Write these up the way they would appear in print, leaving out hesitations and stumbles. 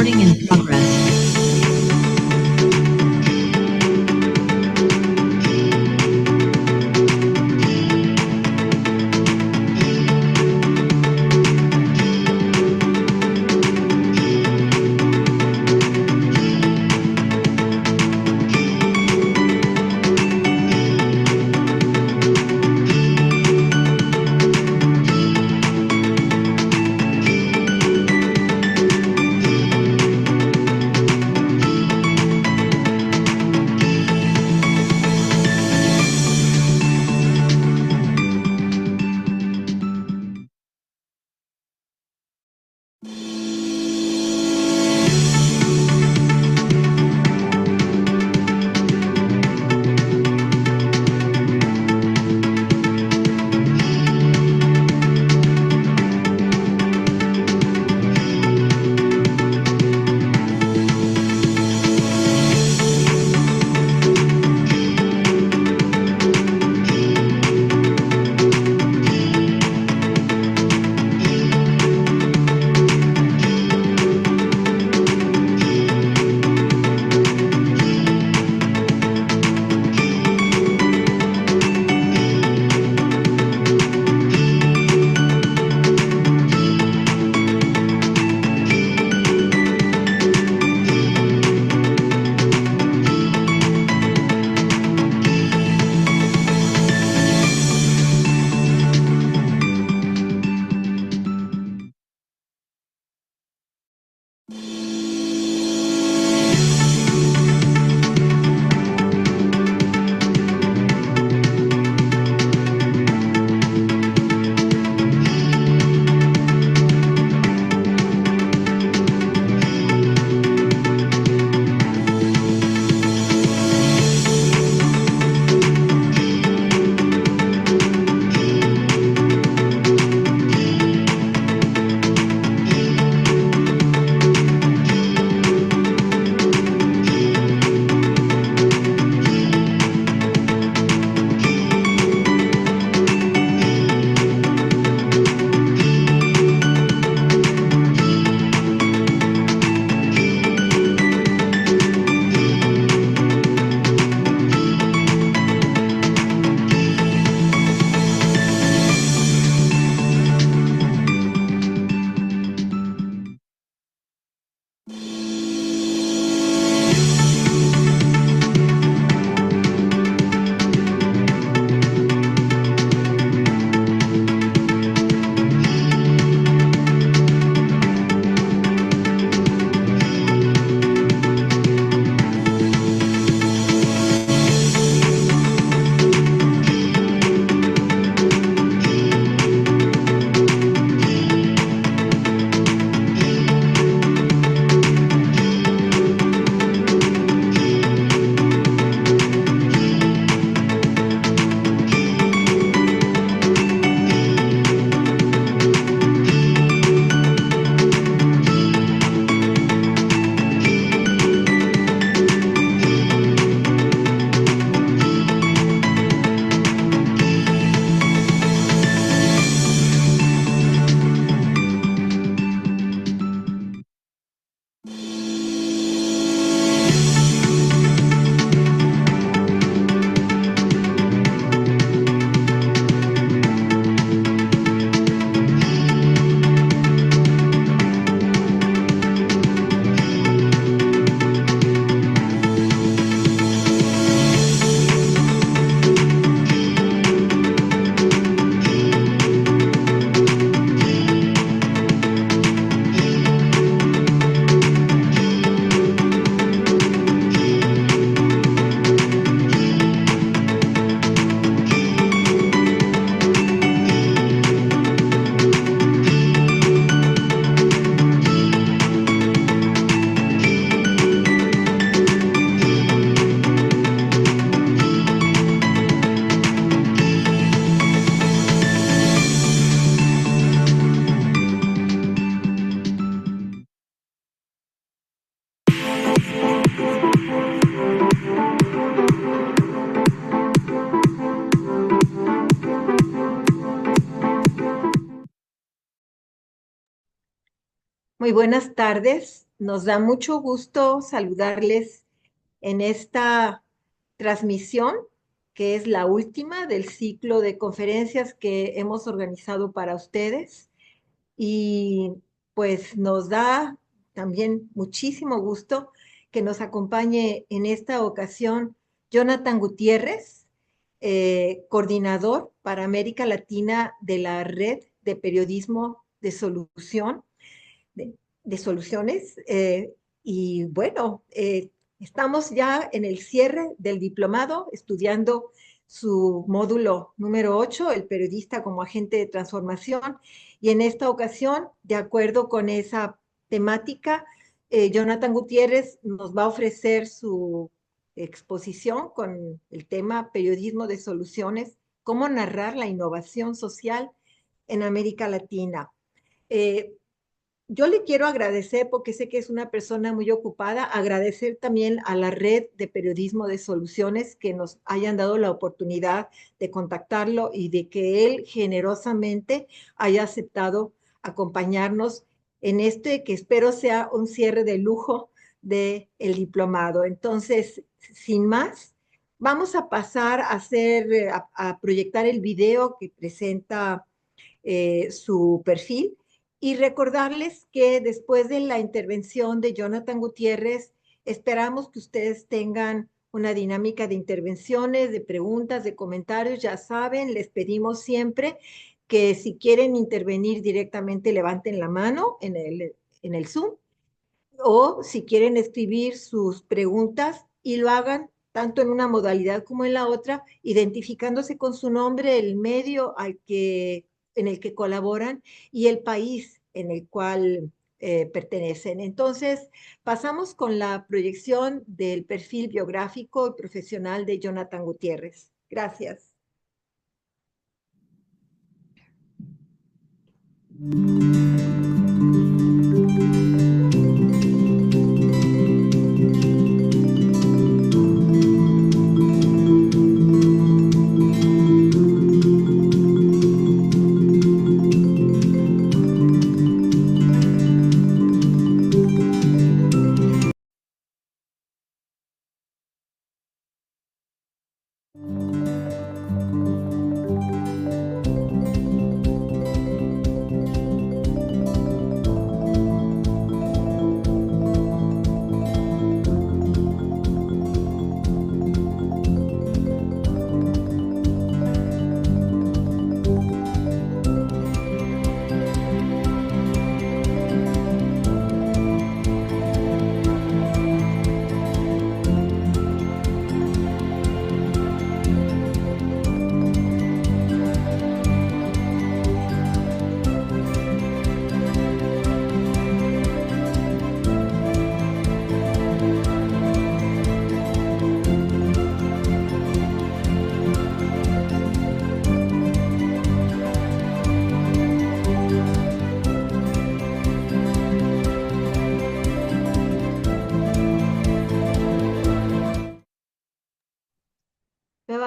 Recording in progress. Muy buenas tardes. Nos da mucho gusto saludarles en esta transmisión, que es la última del ciclo de conferencias que hemos organizado para ustedes. Y pues nos da también muchísimo gusto que nos acompañe en esta ocasión Jonathan Gutiérrez, coordinador para América Latina de la Red de Periodismo de Solución de soluciones. Y bueno, estamos ya en el cierre del diplomado, estudiando su módulo número 8, el periodista como agente de transformación. Y en esta ocasión, de acuerdo con esa temática, Jonathan Gutiérrez nos va a ofrecer su exposición con el tema Periodismo de Soluciones, cómo narrar la innovación social en América Latina. Eh, yo le quiero agradecer, porque sé que es una persona muy ocupada, agradecer también a la red de periodismo de soluciones que nos hayan dado la oportunidad de contactarlo y de que él generosamente haya aceptado acompañarnos en este que espero sea un cierre de lujo del diplomado. Entonces, sin más, vamos a pasar a a proyectar el video que presenta su perfil y recordarles que después de la intervención de Jonathan Gutiérrez, esperamos que ustedes tengan una dinámica de intervenciones, de preguntas, de comentarios. Ya saben, les pedimos siempre que si quieren intervenir directamente, levanten la mano en el Zoom, o si quieren escribir sus preguntas y lo hagan tanto en una modalidad como en la otra, identificándose con su nombre, el medio en el que colaboran y el país en el cual pertenecen. Entonces, pasamos con la proyección del perfil biográfico y profesional de Jonathan Gutiérrez. Gracias.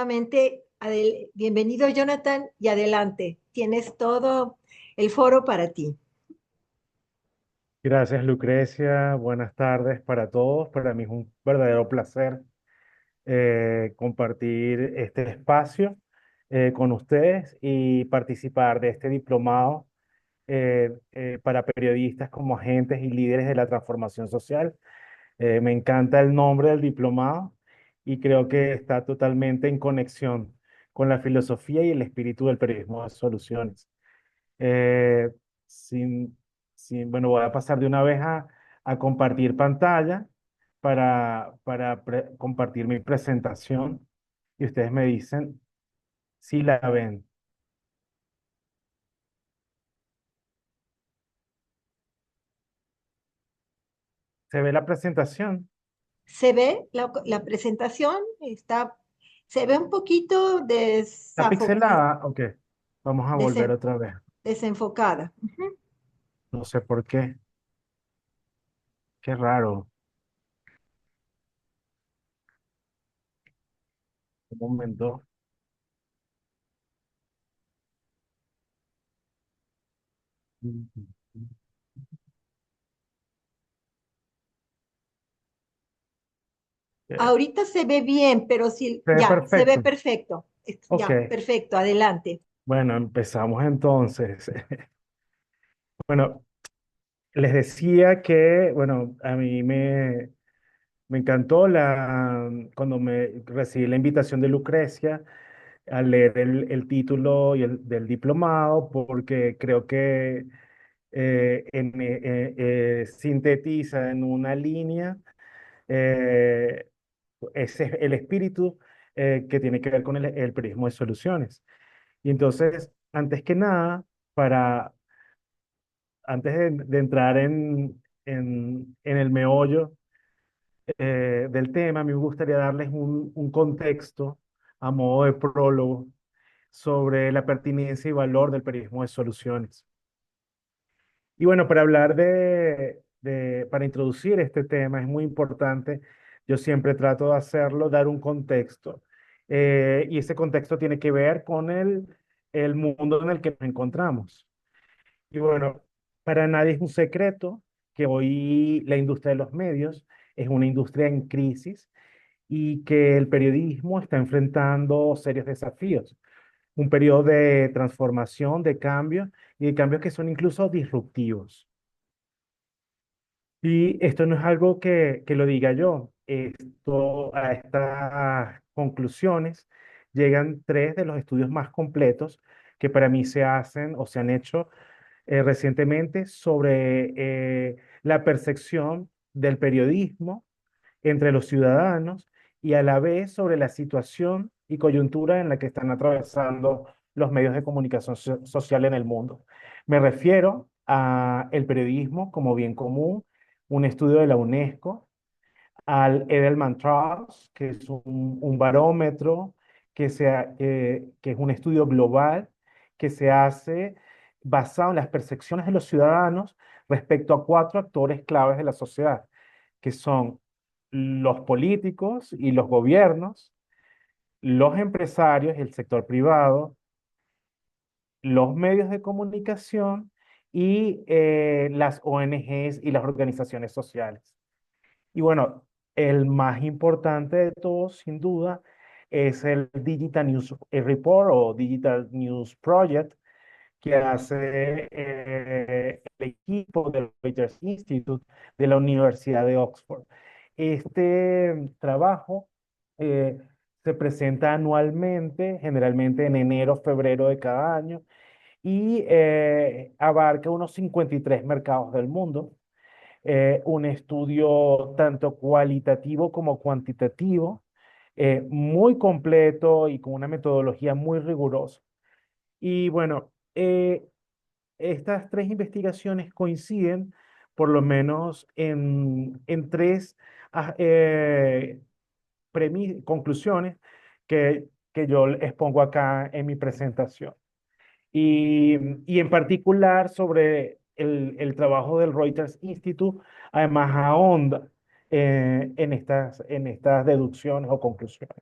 Nuevamente, bienvenido Jonathan y adelante. Tienes todo el foro para ti. Gracias, Lucrecia. Buenas tardes para todos. Para mí es un verdadero placer compartir este espacio con ustedes y participar de este diplomado para periodistas como agentes y líderes de la transformación social. Me encanta el nombre del diplomado y creo que está totalmente en conexión con la filosofía y el espíritu del periodismo de soluciones. Eh, sin, bueno, voy a pasar de una vez a compartir pantalla para compartir mi presentación y ustedes me dicen si la ven. ¿Se ve la presentación? Se ve la presentación, se ve un poquito ¿Está pixelada? Ok, vamos a volver desen- otra vez. desenfocada. No sé por qué. Qué raro. Un momento. Ahorita se ve bien, pero sí, Se ve ya, se ve perfecto. perfecto. Ok, Ya, perfecto, adelante. bueno, empezamos entonces. Bueno, les decía que, bueno, me encantó cuando me recibí la invitación de Lucrecia al leer el título del diplomado, porque creo que sintetiza en una línea eh, ese es el espíritu que tiene que ver con el periodismo de soluciones. Y entonces, antes que nada, antes de entrar en el meollo del tema, a mí me gustaría darles un contexto a modo de prólogo sobre la pertinencia y valor del periodismo de soluciones. Y bueno, para hablar para introducir este tema es muy importante, yo siempre trato de hacerlo, dar un contexto. Y ese contexto tiene que ver con el mundo en el que nos encontramos. Y bueno, para nadie es un secreto que hoy la industria de los medios es una industria en crisis y que el periodismo está enfrentando serios desafíos. Un periodo de transformación, de cambio y de cambios que son incluso disruptivos. Y esto no es algo que lo diga yo. A estas conclusiones llegan tres de los estudios más completos que para mí se hacen o se han hecho recientemente sobre la percepción del periodismo entre los ciudadanos y a la vez sobre la situación y coyuntura en la que están atravesando los medios de comunicación social en el mundo. Me refiero a el periodismo como bien común, un estudio de la UNESCO, al Edelman Trust, que es un barómetro, que es un estudio global que se hace basado en las percepciones de los ciudadanos respecto a cuatro actores claves de la sociedad, que son los políticos y los gobiernos, los empresarios y el sector privado, los medios de comunicación y las ONGs y las organizaciones sociales. Y bueno, el más importante de todos, sin duda, es el Digital News Report o Digital News Project que hace el equipo del Reuters Institute de la Universidad de Oxford. Este trabajo eh, se presenta anualmente, generalmente en enero, febrero de cada año, y abarca unos 53 mercados del mundo. Un estudio tanto cualitativo como cuantitativo, muy completo y con una metodología muy rigurosa. Y bueno, estas tres investigaciones coinciden por lo menos en tres ah, eh, conclusiones que yo expongo acá en mi presentación. Y en particular sobre el trabajo del Reuters Institute, además ahonda en estas deducciones o conclusiones.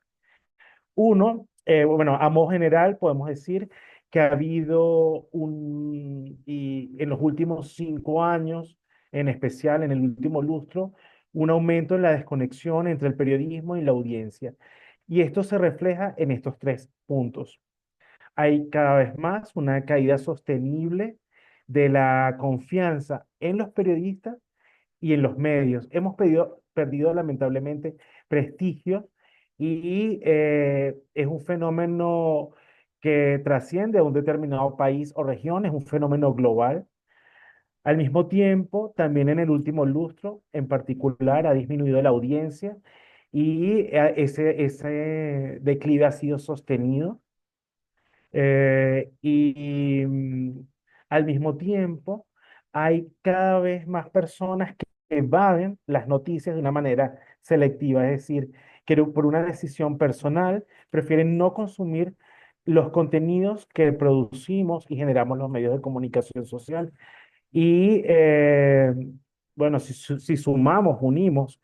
Uno, bueno, a modo general podemos decir que ha habido y en los últimos 5 años, en especial en el último lustro, un aumento en la desconexión entre el periodismo y la audiencia. Y esto se refleja en estos tres puntos. Hay cada vez más una caída sostenible de la confianza en los periodistas y en los medios. Hemos perdido lamentablemente prestigio y es un fenómeno que trasciende a un determinado país o región, es un fenómeno global. Al mismo tiempo, también en el último lustro, en particular, ha disminuido la audiencia y ese declive ha sido sostenido. Al mismo tiempo, hay cada vez más personas que evaden las noticias de una manera selectiva, es decir, que por una decisión personal prefieren no consumir los contenidos que producimos y generamos los medios de comunicación social. Y bueno, si sumamos, unimos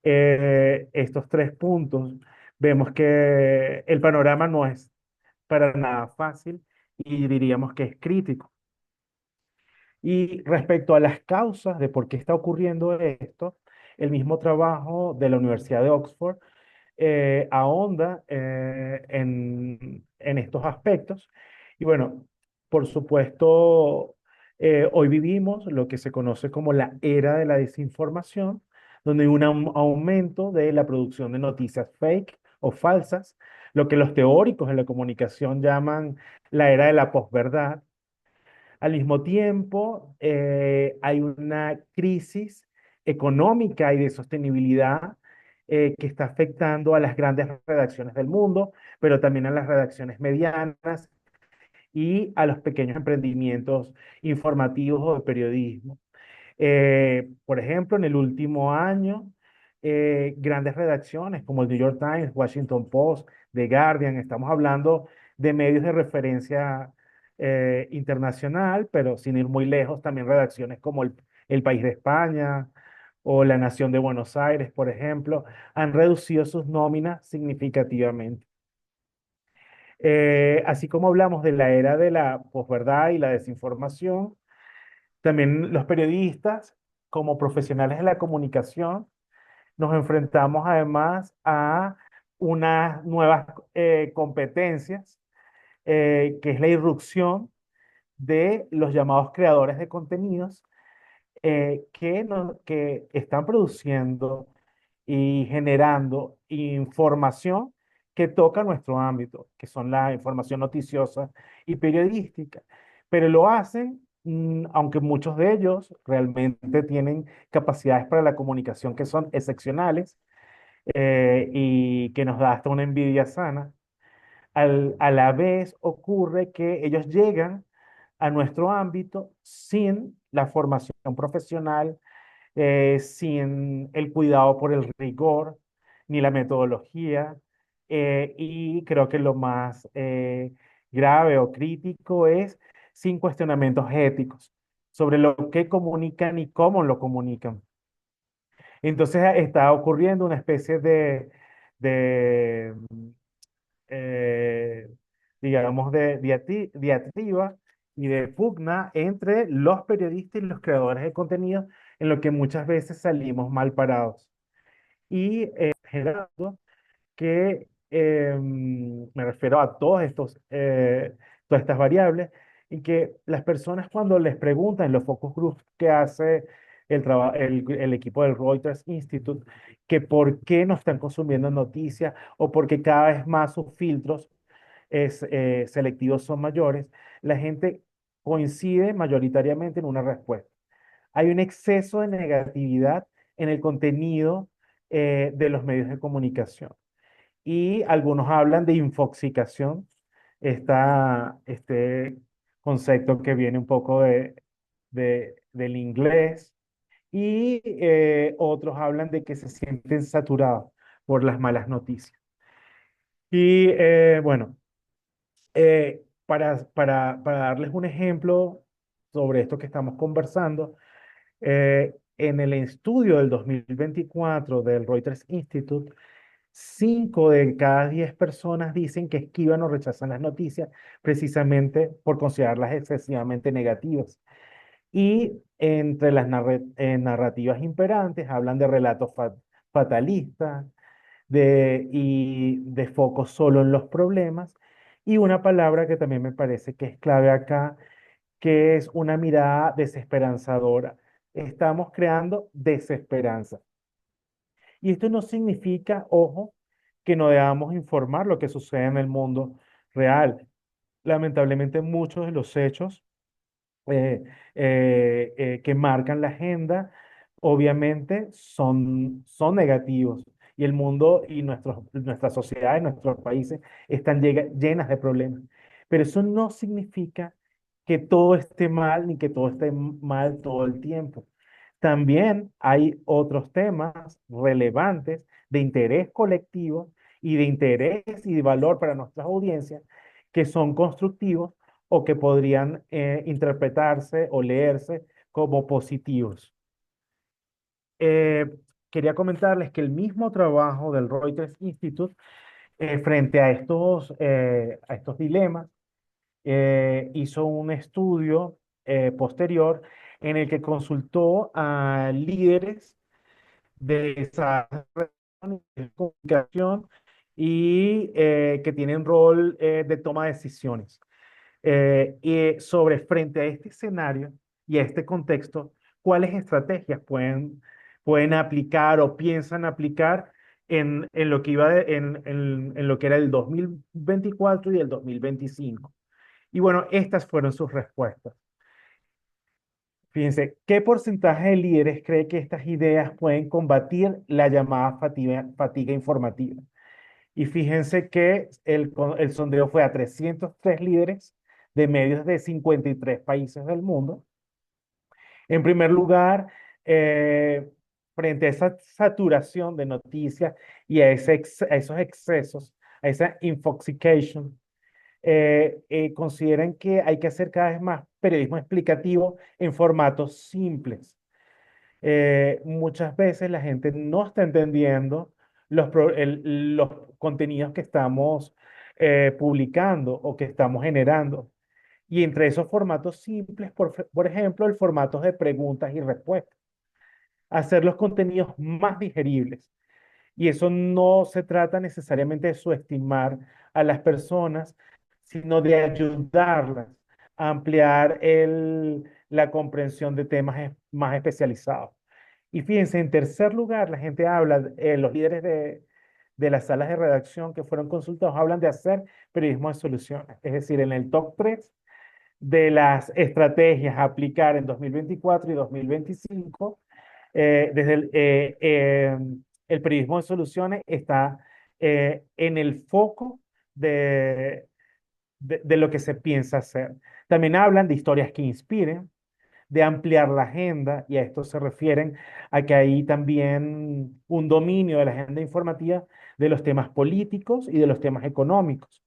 estos tres puntos, vemos que el panorama no es para nada fácil y diríamos que es crítico. Y respecto a las causas de por qué está ocurriendo esto, el mismo trabajo de la Universidad de Oxford ahonda en estos aspectos. Y bueno, por supuesto, hoy vivimos lo que se conoce como la era de la desinformación, donde hay un aumento de la producción de noticias fake o falsas, lo que los teóricos de la comunicación llaman la era de la posverdad. Al mismo tiempo, hay una crisis económica y de sostenibilidad que está afectando a las grandes redacciones del mundo, pero también a las redacciones medianas y a los pequeños emprendimientos informativos o de periodismo. Por ejemplo, en el último año, grandes redacciones como el New York Times, Washington Post, The Guardian, estamos hablando de medios de referencia internacional, pero sin ir muy lejos, también redacciones como el País de España o La Nación de Buenos Aires, por ejemplo, han reducido sus nóminas significativamente. Así como hablamos de la era de la posverdad y la desinformación, también los periodistas, como profesionales de la comunicación, nos enfrentamos además a unas nuevas competencias, que es la irrupción de los llamados creadores de contenidos, que están produciendo y generando información que toca nuestro ámbito, que son la información noticiosa y periodística. Pero lo hacen, aunque muchos de ellos realmente tienen capacidades para la comunicación que son excepcionales, y que nos da hasta una envidia sana. A la vez ocurre que ellos llegan a nuestro ámbito sin la formación profesional, sin el cuidado por el rigor ni la metodología. Y creo que lo más grave o crítico es sin cuestionamientos éticos sobre lo que comunican y cómo lo comunican. Entonces está ocurriendo una especie de eh, digamos, de diatriba y de pugna entre los periodistas y los creadores de contenido, en lo que muchas veces salimos mal parados. Y generando que me refiero a todas estas variables, y que las personas cuando les preguntan en los focus groups que hace el equipo del Reuters Institute, que por qué no están consumiendo noticias o porque cada vez más sus filtros selectivos son mayores, la gente coincide mayoritariamente en una respuesta. Hay un exceso de negatividad en el contenido de los medios de comunicación. Y algunos hablan de infoxicación, este concepto que viene un poco del inglés, y otros hablan de que se sienten saturados por las malas noticias. Y bueno, para darles un ejemplo sobre esto que estamos conversando, en el estudio del 2024 del Reuters Institute, 5 de cada 10 personas dicen que esquivan o rechazan las noticias precisamente por considerarlas excesivamente negativas. Y entre las narrativas imperantes hablan de relatos fatalistas, y de foco solo en los problemas. Y una palabra que también me parece que es clave acá, que es una mirada desesperanzadora. Estamos creando desesperanza. Y esto no significa, ojo, que no debamos informar lo que sucede en el mundo real. Lamentablemente, muchos de los hechos eh, que marcan la agenda, obviamente son negativos. Y el mundo y nuestras sociedades, nuestros países están llenas de problemas. Pero eso no significa que todo esté mal ni que todo esté mal todo el tiempo. También hay otros temas relevantes de interés colectivo y de interés y de valor para nuestras audiencias, que son constructivos o que podrían interpretarse o leerse como positivos. Eh, Quería comentarles que el mismo trabajo del Reuters Institute, frente a estos dilemas, hizo un estudio posterior en el que consultó a líderes de esa comunicación y que tienen rol de toma de decisiones. Y sobre frente a este escenario y a este contexto, ¿cuáles estrategias pueden aplicar o piensan aplicar en lo que en lo que era el 2024 y el 2025? Y bueno, estas fueron sus respuestas. Fíjense, ¿qué porcentaje de líderes cree que estas ideas pueden combatir la llamada fatiga informativa? Y fíjense que el sondeo fue a 303 líderes de medios de 53 países del mundo. En primer lugar, eh, frente a esa saturación de noticias y a esos excesos, a esa infoxication, consideran que hay que hacer cada vez más periodismo explicativo en formatos simples. Muchas veces la gente no está entendiendo los contenidos que estamos publicando o que estamos generando. Y entre esos formatos simples, por ejemplo, el formato de preguntas y respuestas, hacer los contenidos más digeribles. Y eso no se trata necesariamente de subestimar a las personas, sino de ayudarlas a ampliar la comprensión de temas más especializados. Y fíjense, en tercer lugar, la gente habla, los líderes de las salas de redacción que fueron consultados hablan de hacer periodismo de soluciones. Es decir, en el top 3 de las estrategias a aplicar en 2024 y 2025, desde el periodismo de soluciones está en el foco de lo que se piensa hacer. También hablan de historias que inspiren, de ampliar la agenda, y a esto se refieren a que hay también un dominio de la agenda informativa de los temas políticos y de los temas económicos.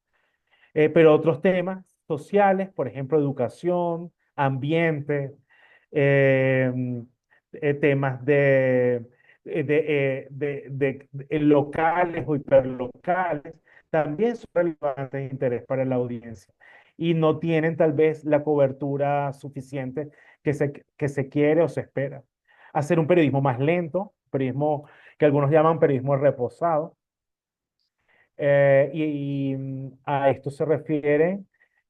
Pero otros temas sociales, por ejemplo, educación, ambiente, eh, temas locales o hiperlocales, también son relevantes de interés para la audiencia y no tienen tal vez la cobertura suficiente que se quiere o se espera. Hacer un periodismo más lento, periodismo que algunos llaman periodismo reposado, a esto se refiere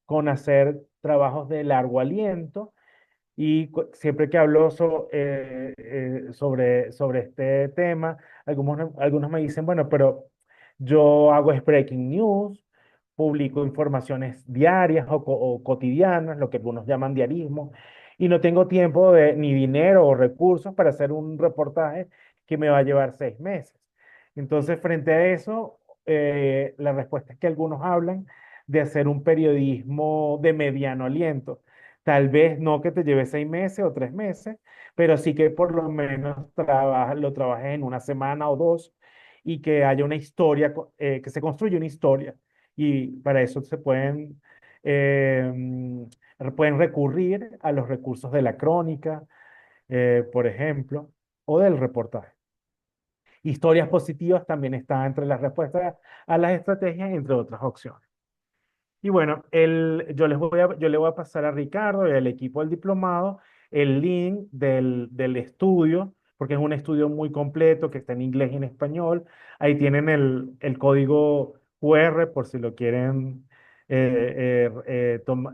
con hacer trabajos de largo aliento. Y siempre que hablo sobre este tema, algunos me dicen, bueno, pero yo hago es breaking news, publico informaciones diarias o cotidianas, lo que algunos llaman diarismo, y no tengo tiempo ni dinero o recursos para hacer un reportaje que me va a llevar 6 meses. Entonces, frente a eso, la respuesta es que algunos hablan de hacer un periodismo de mediano aliento. Tal vez no que te lleve 6 meses o 3 meses, pero sí que por lo menos lo trabajes en una semana o dos y que haya una historia, que se construya una historia. Y para eso pueden recurrir a los recursos de la crónica, por ejemplo, o del reportaje. Historias positivas también están entre las respuestas a las estrategias, entre otras opciones. Y bueno, yo le voy a pasar a Ricardo y al equipo del diplomado el link del estudio, porque es un estudio muy completo que está en inglés y en español. Ahí tienen el código QR por si lo quieren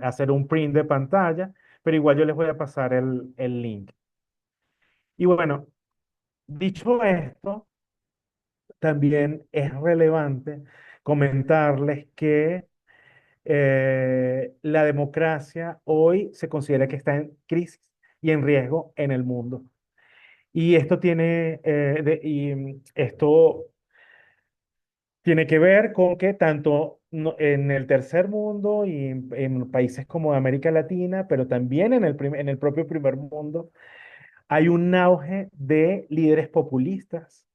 hacer un print de pantalla, pero igual yo les voy a pasar el link. Y bueno, dicho esto, también es relevante comentarles que la democracia hoy se considera que está en crisis y en riesgo en el mundo. Y esto tiene que ver con que tanto en el tercer mundo y en países como América Latina, pero también en el propio primer mundo, hay un auge de líderes populistas,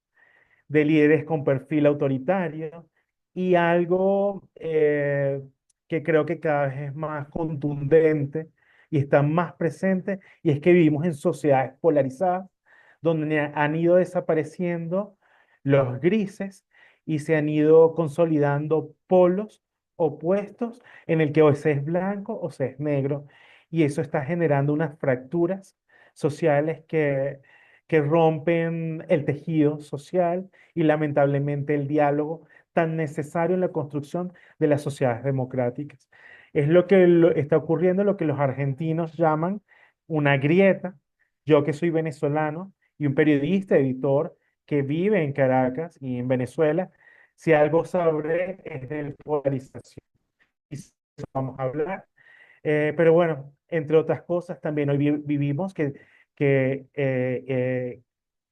de líderes con perfil autoritario y algo que creo que cada vez es más contundente y está más presente, y es que vivimos en sociedades polarizadas donde han ido desapareciendo los grises y se han ido consolidando polos opuestos en el que o se es blanco o se es negro. y eso está generando unas fracturas sociales que rompen el tejido social y lamentablemente el diálogo tan necesario en la construcción de las sociedades democráticas. Es lo que está ocurriendo, lo que los argentinos llaman una grieta. Yo que soy venezolano y un periodista, editor que vive en Caracas y en Venezuela, si algo sabré es de polarización. Y eso vamos a hablar. Pero bueno, entre otras cosas, también hoy vivimos que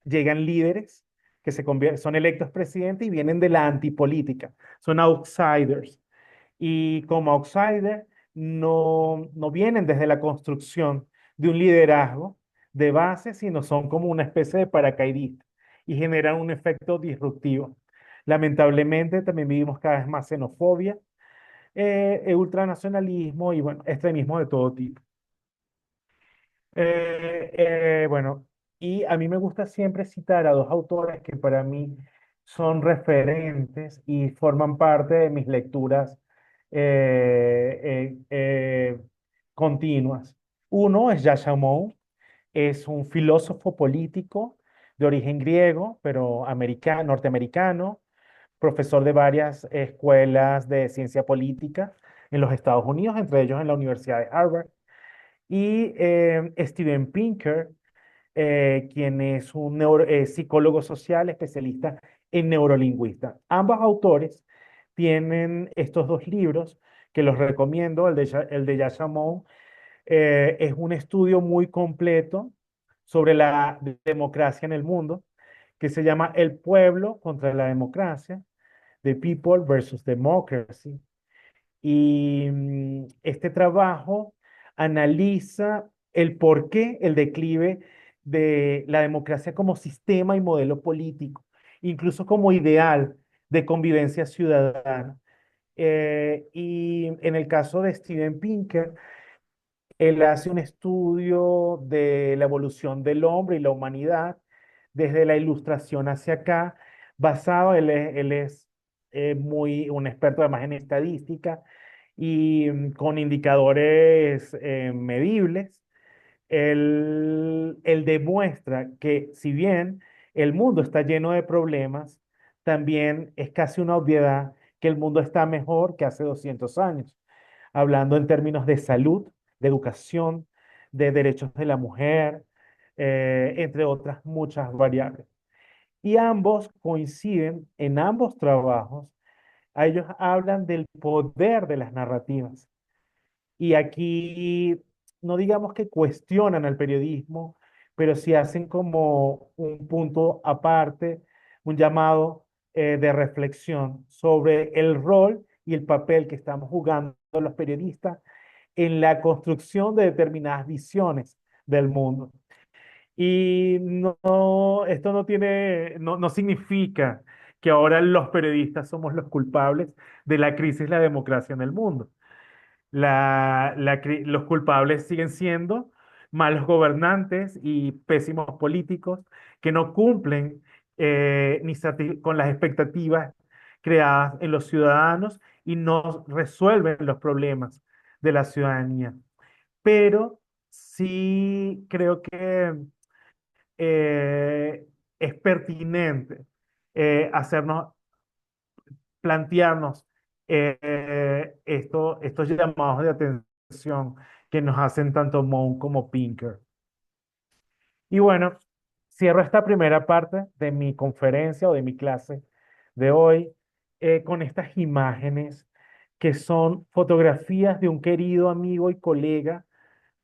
llegan líderes que son electos presidentes y vienen de la antipolítica, son outsiders. Y como outsider no vienen desde la construcción de un liderazgo de base, sino son como una especie de paracaidistas y generan un efecto disruptivo. Lamentablemente también vivimos cada vez más xenofobia, ultranacionalismo y bueno, extremismo de todo tipo. Bueno, y a mí me gusta siempre citar a dos autores que para mí son referentes y forman parte de mis lecturas eh, eh, eh, continuas. Uno es Yasha Mounk, es un filósofo político de origen griego, pero norteamericano, profesor de varias escuelas de ciencia política en los Estados Unidos, entre ellos en la Universidad de Harvard. Y Steven Pinker, quien es un psicólogo social especialista en neurolingüista. Ambos autores tienen estos dos libros que los recomiendo. El de Yasha Mounk es un estudio muy completo sobre la democracia en el mundo, que se llama El pueblo contra la democracia, The People versus Democracy. Y este trabajo analiza el por qué el declive de la democracia como sistema y modelo político, incluso como ideal de convivencia ciudadana. Y en el caso de Steven Pinker, él hace un estudio de la evolución del hombre y la humanidad desde la ilustración hacia acá, basado, él es muy un experto además en estadística y con indicadores medibles. Él demuestra que si bien el mundo está lleno de problemas, también es casi una obviedad que el mundo está mejor que hace 200 años, hablando en términos de salud, de educación, de derechos de la mujer, entre otras muchas variables. Y ambos coinciden en ambos trabajos, a ellos hablan del poder de las narrativas. Y aquí no digamos que cuestionan al periodismo, pero sí hacen como un punto aparte, un llamado de reflexión sobre el rol y el papel que estamos jugando los periodistas en la construcción de determinadas visiones del mundo. Y esto no significa que ahora los periodistas somos los culpables de la crisis de la democracia en el mundo. Los culpables siguen siendo malos gobernantes y pésimos políticos que no cumplen con las expectativas creadas en los ciudadanos y no resuelven los problemas de la ciudadanía. Pero sí creo que es pertinente hacernos plantearnos estos llamados de atención que nos hacen tanto Moon como Pinker. Y bueno, cierro esta primera parte de mi conferencia o de mi clase de hoy con estas imágenes que son fotografías de un querido amigo y colega,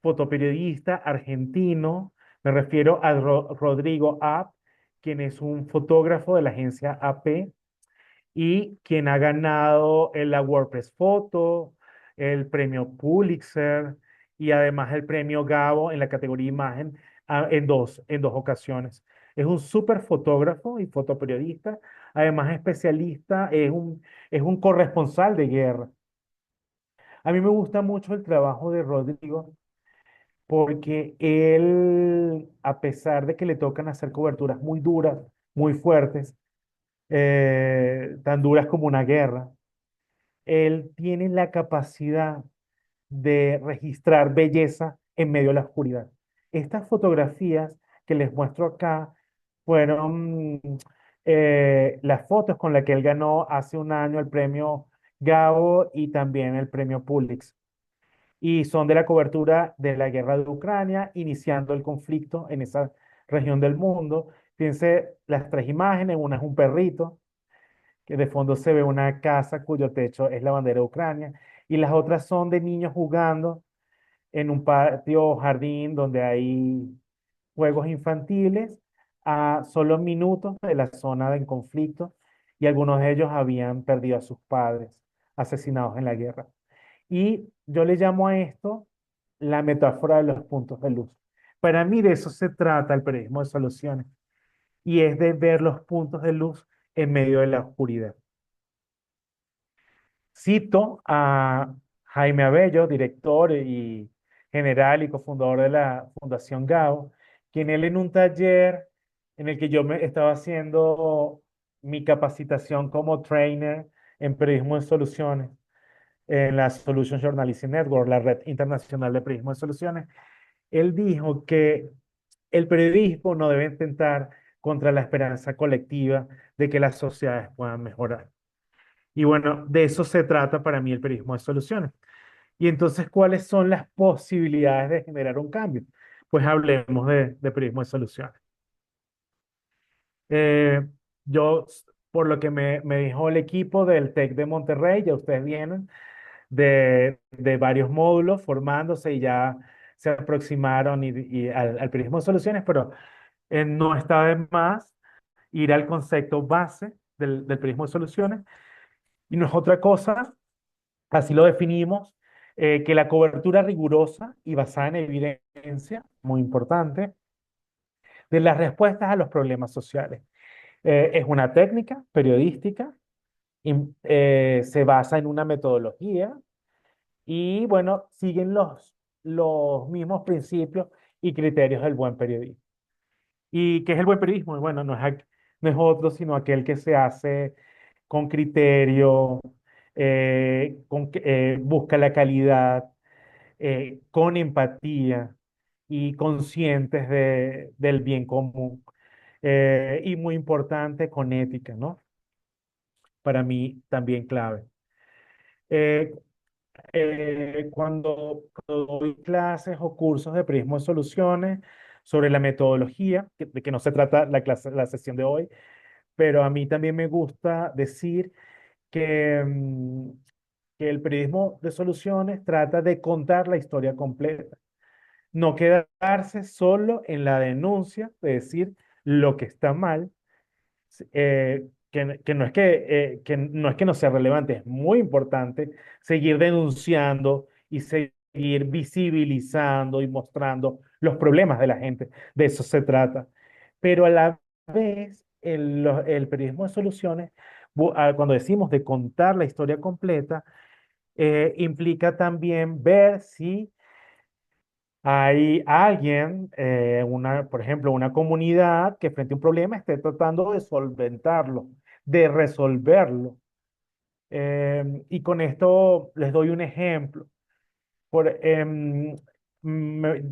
fotoperiodista argentino. Me refiero a Rodrigo App, quien es un fotógrafo de la agencia AP y quien ha ganado el WordPress Photo, el premio Pulitzer y además el premio Gabo en la categoría imagen en dos ocasiones. Es un súper fotógrafo y fotoperiodista, además especialista, es un corresponsal de guerra. A mí me gusta mucho el trabajo de Rodrigo porque él, a pesar de que le tocan hacer coberturas muy duras, muy fuertes, tan duras como una guerra, él tiene la capacidad de registrar belleza en medio de la oscuridad. Estas fotografías que les muestro acá fueron las fotos con las que él ganó hace un año el premio Gabo y también el premio Pulitzer. Y son de la cobertura de la guerra de Ucrania, iniciando el conflicto en esa región del mundo. Fíjense las tres imágenes, una es un perrito, que de fondo se ve una casa cuyo techo es la bandera de Ucrania, y las otras son de niños jugando en un patio o jardín donde hay juegos infantiles a solo minutos de la zona de conflicto, y algunos de ellos habían perdido a sus padres asesinados en la guerra. Y yo le llamo a esto la metáfora de los puntos de luz. Para mí de eso se trata el periodismo de soluciones, y es de ver los puntos de luz en medio de la oscuridad. Cito a Jaime Abello, director y general y cofundador de la Fundación GAO, quien él en un taller en el que yo me estaba haciendo mi capacitación como trainer en periodismo de soluciones en la Solution Journalism Network, la red internacional de periodismo de soluciones, él dijo que el periodismo no debe intentar contra la esperanza colectiva de que las sociedades puedan mejorar. Y bueno, de eso se trata para mí el periodismo de soluciones. Y entonces, ¿cuáles son las posibilidades de generar un cambio? Pues hablemos de periodismo de soluciones. Eh, yo, por lo que me dijo el equipo del TEC de Monterrey, ya ustedes vienen de varios módulos formándose y ya se aproximaron al periodismo de soluciones, pero no está de más ir al concepto base del periodismo de soluciones. Y no es otra cosa, así lo definimos, que la cobertura rigurosa y basada en evidencia, muy importante, de las respuestas a los problemas sociales. Es una técnica periodística, se basa en una metodología y, bueno, siguen los mismos principios y criterios del buen periodismo. ¿Y qué es el buen periodismo? Bueno, no es otro sino aquel que se hace con criterio, busca la calidad, con empatía y conscientes del bien común. Y muy importante, con ética, ¿no? Para mí también clave. Eh, cuando doy clases o cursos de periodismo de soluciones sobre la metodología, de que no se trata la sesión de hoy, pero a mí también me gusta decir que, que el periodismo de soluciones trata de contar la historia completa, no quedarse solo en la denuncia, de decir lo que está mal, que no es que no es que no sea relevante, es muy importante seguir denunciando y seguir visibilizando y mostrando los problemas de la gente. De eso se trata. Pero a la vez, el periodismo de soluciones, cuando decimos de contar la historia completa, implica también ver si hay alguien, por ejemplo, una comunidad que frente a un problema esté tratando de solventarlo, de resolverlo. Y con esto les doy un ejemplo.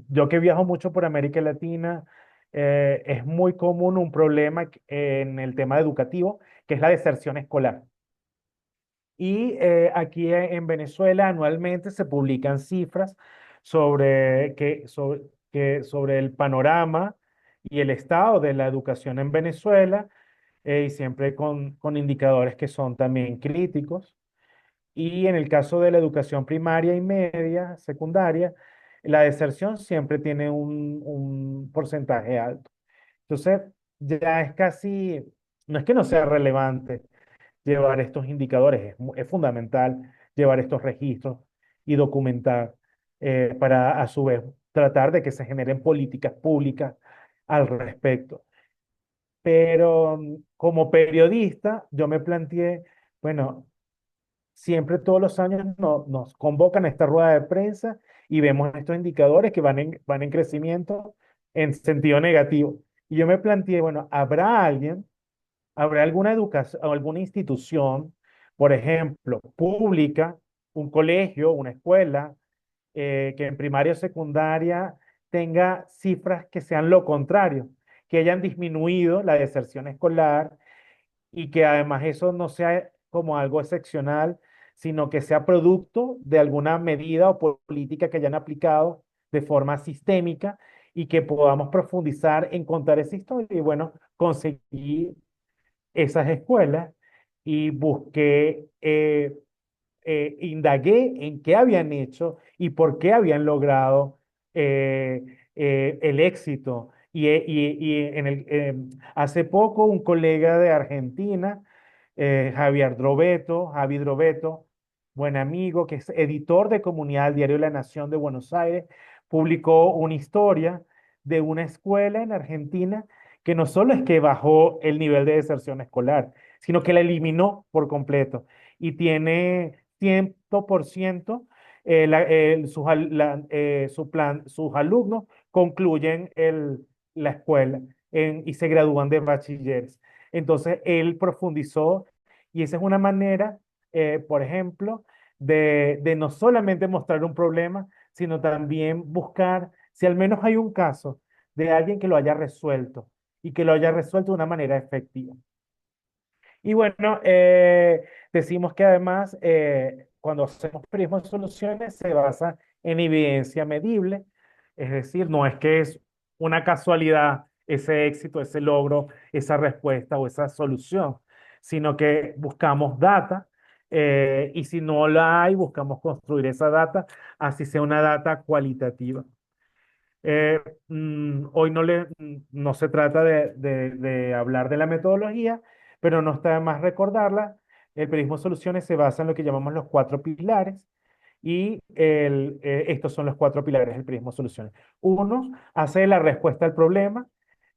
Yo que viajo mucho por América Latina, es muy común un problema en el tema educativo, que es la deserción escolar. Y aquí en Venezuela anualmente se publican cifras sobre el panorama y el estado de la educación en Venezuela, y siempre con indicadores que son también críticos. Y en el caso de la educación primaria y media, secundaria, la deserción siempre tiene un porcentaje alto. Entonces, ya es casi, no es que no sea relevante llevar estos indicadores, es fundamental llevar estos registros y documentar, para a su vez tratar de que se generen políticas públicas al respecto. Pero como periodista, yo me planteé, bueno, siempre todos los años nos convocan a esta rueda de prensa y vemos estos indicadores que van en crecimiento en sentido negativo. Y yo me planteé, bueno, ¿habrá alguna educación o alguna institución, por ejemplo, pública, un colegio, una escuela, que en primaria o secundaria tenga cifras que sean lo contrario, que hayan disminuido la deserción escolar y que además eso no sea como algo excepcional, sino que sea producto de alguna medida o política que hayan aplicado de forma sistémica y que podamos profundizar en contar esa historia y bueno, conseguir esas escuelas y busqué, indagué en qué habían hecho y por qué habían logrado el éxito. Y hace poco un colega de Argentina, Javi Drobeto, buen amigo, que es editor de Comunidad del Diario La Nación de Buenos Aires, publicó una historia de una escuela en Argentina que no solo es que bajó el nivel de deserción escolar, sino que la eliminó por completo y tiene 100%, sus alumnos concluyen la escuela y se gradúan de bachilleres. Entonces, él profundizó y esa es una manera, por ejemplo, de no solamente mostrar un problema, sino también buscar si al menos hay un caso de alguien que lo haya resuelto y que lo haya resuelto de una manera efectiva. Y bueno, decimos que además cuando hacemos prismas de soluciones se basa en evidencia medible, es decir, no es que es una casualidad ese éxito, ese logro, esa respuesta o esa solución, sino que buscamos data y si no la hay, buscamos construir esa data, así sea una data cualitativa. Eh, Hoy no se trata de hablar de la metodología, pero no está de más recordarla. El periodismo de soluciones se basa en lo que llamamos los cuatro pilares y estos son los cuatro pilares del periodismo de soluciones. Uno, hace la respuesta al problema,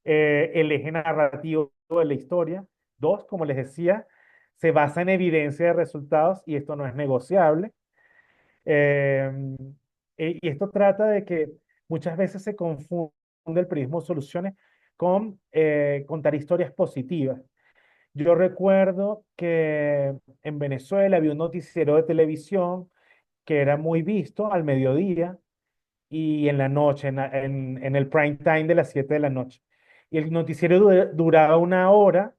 el eje narrativo de la historia. Dos, como les decía, se basa en evidencia de resultados y esto no es negociable. Eh, y esto trata de que muchas veces se confunde el periodismo de soluciones con contar historias positivas. Yo recuerdo que en Venezuela había un noticiero de televisión que era muy visto al mediodía y en la noche, en el prime time de las 7 de la noche. Y el noticiero duraba una hora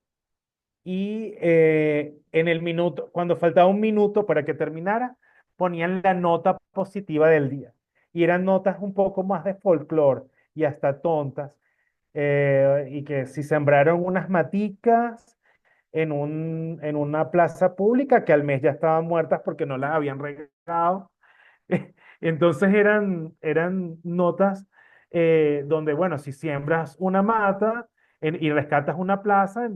y en el minuto, cuando faltaba un minuto para que terminara, ponían la nota positiva del día. Y eran notas un poco más de folclore y hasta tontas. Y que si sembraron unas maticas en una plaza pública que al mes ya estaban muertas porque no las habían regado. Entonces eran notas donde, bueno, si siembras una mata y rescatas una plaza,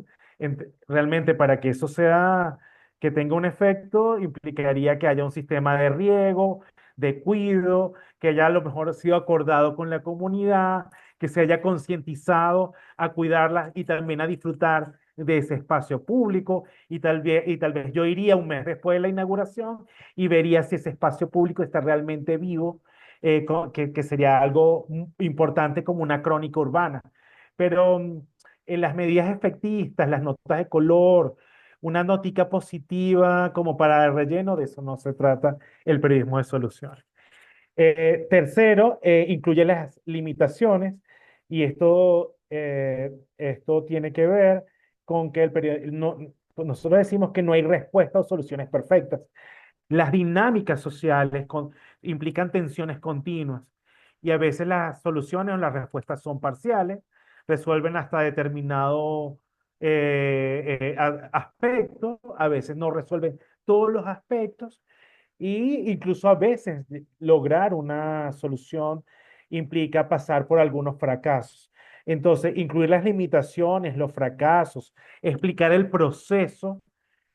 realmente para que eso sea, que tenga un efecto, implicaría que haya un sistema de riego, de cuido, que haya a lo mejor sido acordado con la comunidad, que se haya concientizado a cuidarla y también a disfrutar de ese espacio público y tal vez yo iría un mes después de la inauguración y vería si ese espacio público está realmente vivo, que sería algo importante como una crónica urbana. Pero en las medidas efectistas, las notas de color, una notica positiva como para el relleno, de eso no se trata el periodismo de soluciones. Tercero, incluye las limitaciones y esto tiene que ver con que nosotros decimos que no hay respuesta o soluciones perfectas. Las dinámicas sociales implican tensiones continuas y a veces las soluciones o las respuestas son parciales, resuelven hasta determinado aspecto, a veces no resuelven todos los aspectos y incluso a veces lograr una solución implica pasar por algunos fracasos. Entonces, incluir las limitaciones, los fracasos, explicar el proceso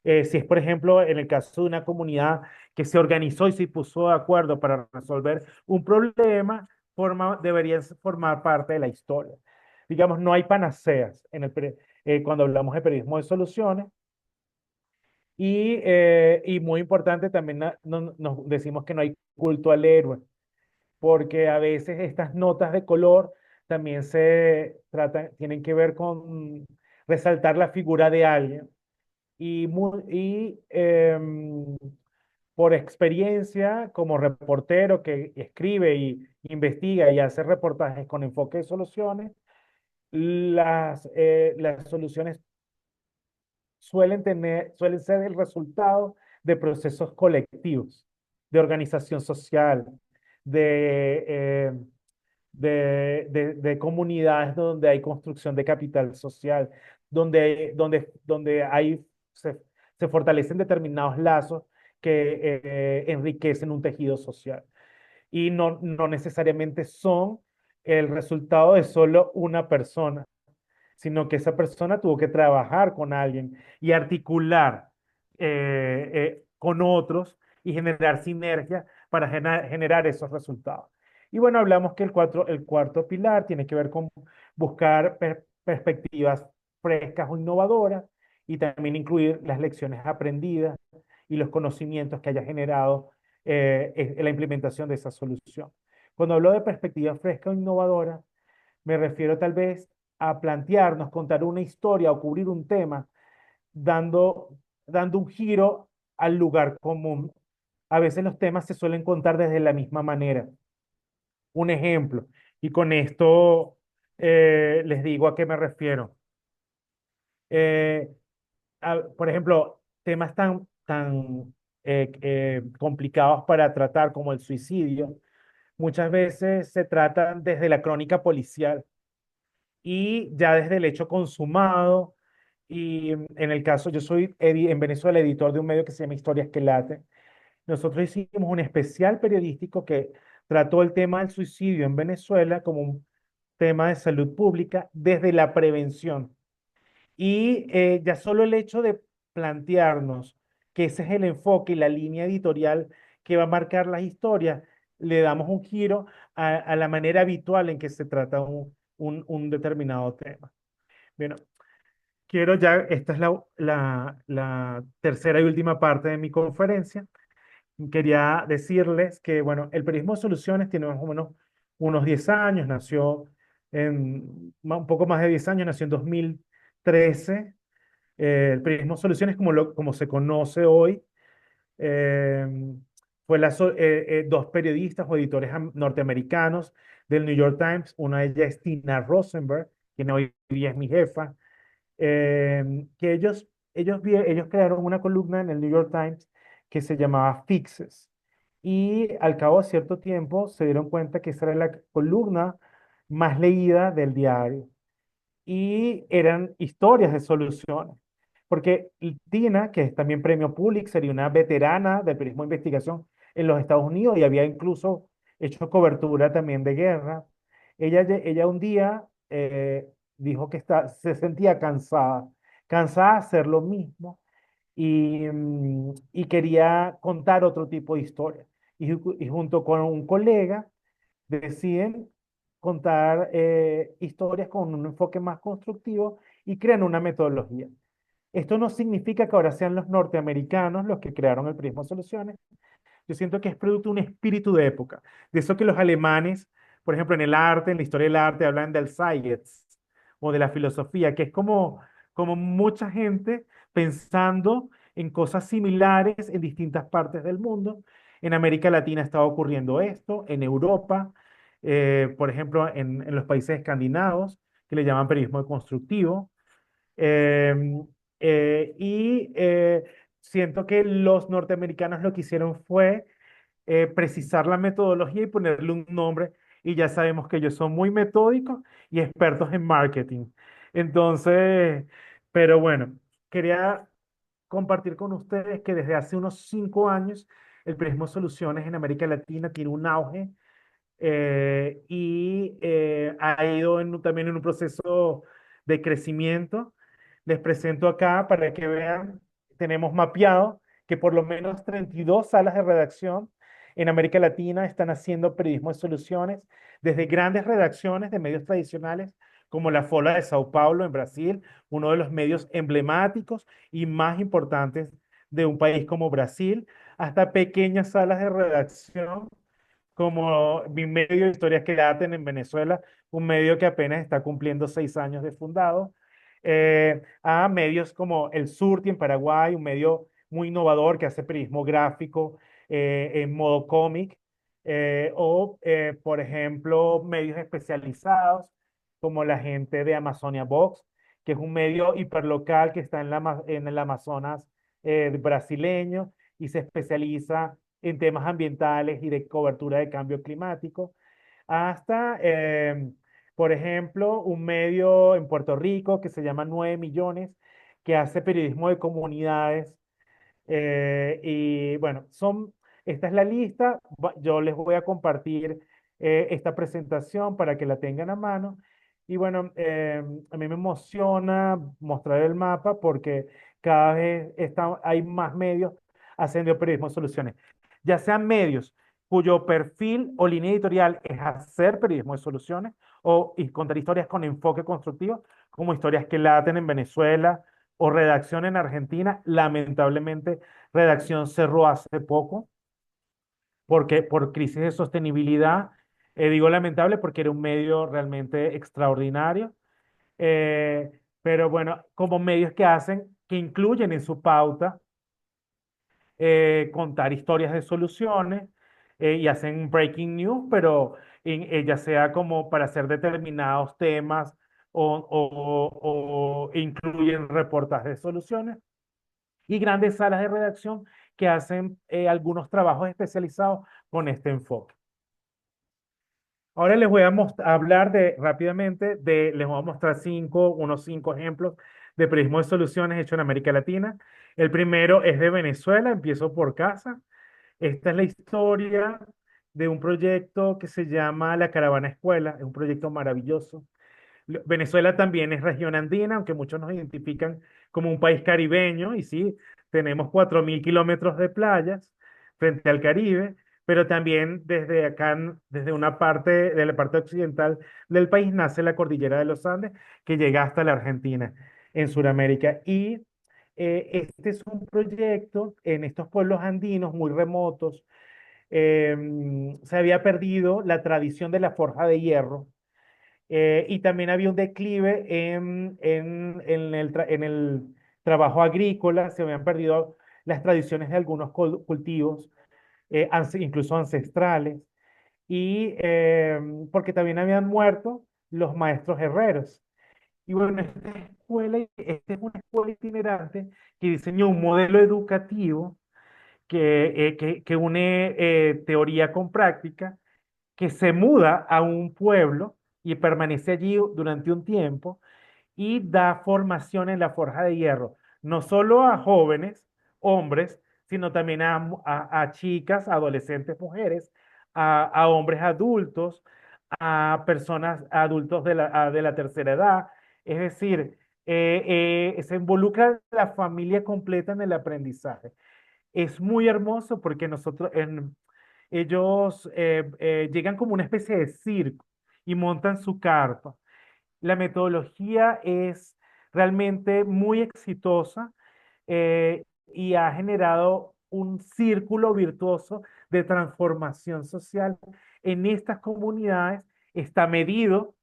si es, por ejemplo, en el caso de una comunidad que se organizó y se puso de acuerdo para resolver un problema, debería formar parte de la historia. Digamos, no hay panaceas cuando hablamos de periodismo de soluciones. Y muy importante también nos decimos que no hay culto al héroe, porque a veces estas notas de color también tienen que ver con resaltar la figura de alguien y por experiencia como reportero que escribe y investiga y hace reportajes con enfoque de soluciones, las soluciones suelen ser el resultado de procesos colectivos, de organización social, de, eh, de comunidades donde hay construcción de capital social, donde se fortalecen determinados lazos que enriquecen un tejido social. Y no necesariamente son el resultado de solo una persona, sino que esa persona tuvo que trabajar con alguien y articular con otros y generar sinergia para generar esos resultados. Y bueno, hablamos que el cuarto pilar tiene que ver con buscar perspectivas frescas o innovadoras y también incluir las lecciones aprendidas y los conocimientos que haya generado en la implementación de esa solución. Cuando hablo de perspectiva fresca o innovadora, me refiero tal vez a plantearnos, contar una historia o cubrir un tema, dando un giro al lugar común. A veces los temas se suelen contar desde la misma manera. Un ejemplo, y con esto les digo a qué me refiero. Eh, por ejemplo, temas tan complicados para tratar como el suicidio, muchas veces se tratan desde la crónica policial y ya desde el hecho consumado. Y en el caso, yo soy en Venezuela editor de un medio que se llama Historias que Late. Nosotros hicimos un especial periodístico que trató el tema del suicidio en Venezuela como un tema de salud pública desde la prevención. Y ya solo el hecho de plantearnos que ese es el enfoque y la línea editorial que va a marcar las historias, le damos un giro a la manera habitual en que se trata un determinado tema. Bueno, quiero ya, esta es la tercera y última parte de mi conferencia. Quería decirles que, bueno, el periodismo de soluciones tiene más o menos unos 10 años, nació un poco más de 10 años, nació en 2013. El periodismo de soluciones, como se conoce hoy, eh, fue dos periodistas o editores norteamericanos del New York Times. Una de ellas es Tina Rosenberg, quien hoy día es mi jefa, que ellos crearon una columna en el New York Times que se llamaba Fixes. Y al cabo de cierto tiempo se dieron cuenta que esa era la columna más leída del diario y eran historias de soluciones. Porque Tina, que es también premio Pulitzer y una veterana del periodismo de investigación en los Estados Unidos y había incluso hecho cobertura también de guerra, ella un día dijo que se sentía cansada de hacer lo mismo y quería contar otro tipo de historia. Y junto con un colega deciden contar historias con un enfoque más constructivo y crean una metodología. Esto no significa que ahora sean los norteamericanos los que crearon el Prisma Soluciones. Yo siento que es producto de un espíritu de época. De eso que los alemanes, por ejemplo, en el arte, en la historia del arte, hablan del Zeitgeist o de la filosofía, que es como mucha gente pensando en cosas similares en distintas partes del mundo. En América Latina estaba ocurriendo esto, en Europa, por ejemplo, en los países escandinavos, que le llaman periodismo constructivo. Em, y siento que los norteamericanos lo que hicieron fue precisar la metodología y ponerle un nombre. Y ya sabemos que ellos son muy metódicos y expertos en marketing. Entonces, pero bueno, quería compartir con ustedes que desde hace unos 5 años el Prismo Soluciones en América Latina tiene un auge y ha ido también en un proceso de crecimiento. Les presento acá para que vean, tenemos mapeado que por lo menos 32 salas de redacción en América Latina están haciendo periodismo de soluciones, desde grandes redacciones de medios tradicionales como la Folha de Sao Paulo en Brasil, uno de los medios emblemáticos y más importantes de un país como Brasil, hasta pequeñas salas de redacción como mi medio de Historias que Laten en Venezuela, un medio que apenas está cumpliendo 6 años de fundado, a medios como El Surti en Paraguay, un medio muy innovador que hace periodismo gráfico en modo cómic, por ejemplo, medios especializados como la gente de Amazonia Box, que es un medio hiperlocal que está en el Amazonas brasileño y se especializa en temas ambientales y de cobertura de cambio climático, hasta, por ejemplo, un medio en Puerto Rico que se llama 9 Millones, que hace periodismo de comunidades. Y bueno, esta es la lista. Yo les voy a compartir esta presentación para que la tengan a mano. Y bueno, a mí me emociona mostrar el mapa porque cada vez hay más medios haciendo periodismo de soluciones, ya sean medios cuyo perfil o línea editorial es hacer periodismo de soluciones y contar historias con enfoque constructivo, como historias que laten en Venezuela o redacción en Argentina. Lamentablemente, redacción cerró hace poco porque por crisis de sostenibilidad. Digo lamentable porque era un medio realmente extraordinario. Pero bueno, como medios que incluyen en su pauta contar historias de soluciones y hacen breaking news, pero ya sea como para hacer determinados temas o incluyen reportajes de soluciones y grandes salas de redacción que hacen algunos trabajos especializados con este enfoque. Ahora les voy a hablar rápidamente les voy a mostrar unos cinco ejemplos de periodismo de soluciones hecho en América Latina. El primero es de Venezuela, empiezo por casa. Esta es la historia de un proyecto que se llama La Caravana Escuela, es un proyecto maravilloso. Venezuela también es región andina, aunque muchos nos identifican como un país caribeño, y sí, tenemos 4.000 kilómetros de playas frente al Caribe, pero también desde acá, desde de la parte occidental del país, nace la cordillera de los Andes, que llega hasta la Argentina, en Sudamérica. Y este es un proyecto en estos pueblos andinos muy remotos. Se había perdido la tradición de la forja de hierro y también había un declive en el trabajo agrícola, se habían perdido las tradiciones de algunos cultivos, incluso ancestrales, y porque también habían muerto los maestros herreros. Y bueno, esta es una escuela itinerante que diseñó un modelo educativo que une teoría con práctica, que se muda a un pueblo y permanece allí durante un tiempo y da formación en la forja de hierro, no solo a jóvenes, hombres, sino también a chicas, adolescentes, mujeres, a hombres adultos, a personas adultos de la tercera edad. Es decir, se involucra la familia completa en el aprendizaje. Es muy hermoso porque ellos llegan como una especie de circo y montan su carpa. La metodología es realmente muy exitosa y ha generado un círculo virtuoso de transformación social en estas comunidades. Está medido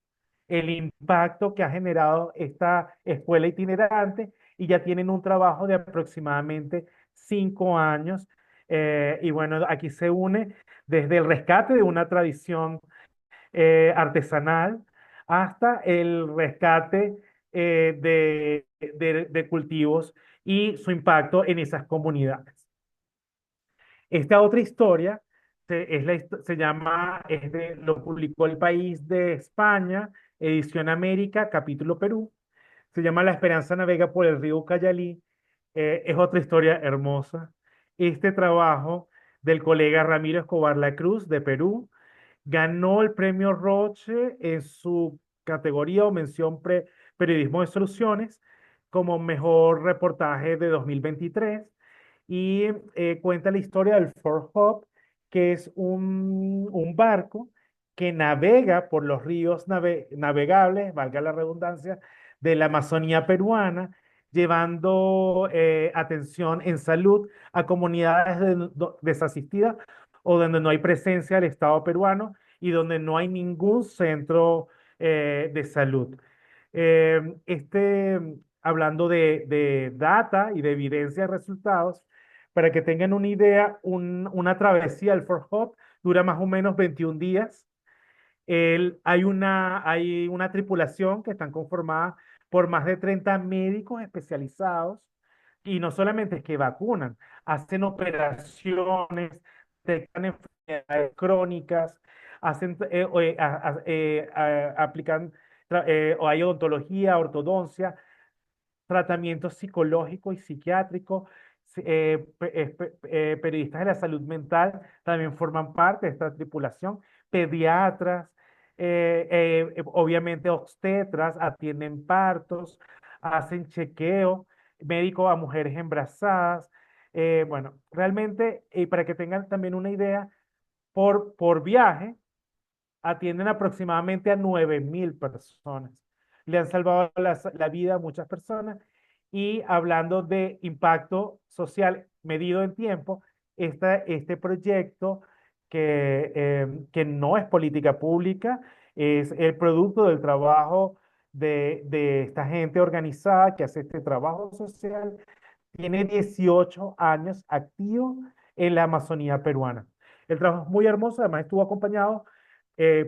el impacto que ha generado esta escuela itinerante y ya tienen un trabajo de aproximadamente 5 años. Y bueno, aquí se une desde el rescate de una tradición artesanal hasta el rescate de cultivos y su impacto en esas comunidades. Esta otra historia se llama, lo publicó El País de España, edición América, capítulo Perú. Se llama La Esperanza navega por el río Ucayali. Es otra historia hermosa. Este trabajo del colega Ramiro Escobar La Cruz de Perú ganó el premio Roche en su categoría o mención periodismo de soluciones como mejor reportaje de 2023 y cuenta la historia del Fort Hope, que es un barco que navega por los ríos navegables, valga la redundancia, de la Amazonía peruana, llevando atención en salud a comunidades desasistidas o donde no hay presencia del Estado peruano y donde no hay ningún centro de salud. Hablando de data y de evidencia de resultados, Para que tengan una idea, una travesía al Fort Hope dura más o menos 21 días. Hay una tripulación que están conformada por más de 30 médicos especializados y no solamente es que vacunan, hacen operaciones, detectan enfermedades crónicas, hacen, aplican, o hay odontología, ortodoncia, tratamiento psicológico y psiquiátrico. Periodistas de la salud mental también forman parte de esta tripulación, pediatras, obviamente obstetras, atienden partos, hacen chequeo médico a mujeres embarazadas. Bueno, realmente, para que tengan también una idea, por viaje, atienden aproximadamente a 9.000 personas. Le han salvado la vida a muchas personas y hablando de impacto social medido en tiempo, este proyecto que no es política pública, es el producto del trabajo de esta gente organizada que hace este trabajo social, tiene 18 años activo en la Amazonía peruana. El trabajo es muy hermoso, además estuvo acompañado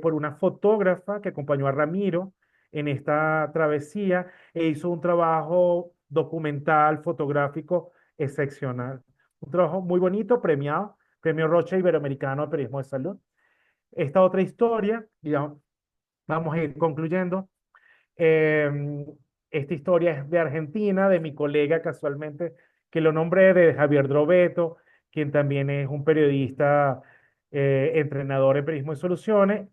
por una fotógrafa que acompañó a Ramiro en esta travesía e hizo un trabajo documental, fotográfico excepcional. Un trabajo muy bonito, premiado, Premio Rocha Iberoamericano de Periodismo de Salud. Esta otra historia, digamos, vamos a ir concluyendo. Eh, Esta historia es de Argentina, de mi colega casualmente, que lo nombré, de Javier Drobeto, quien también es un periodista, entrenador en periodismo de soluciones.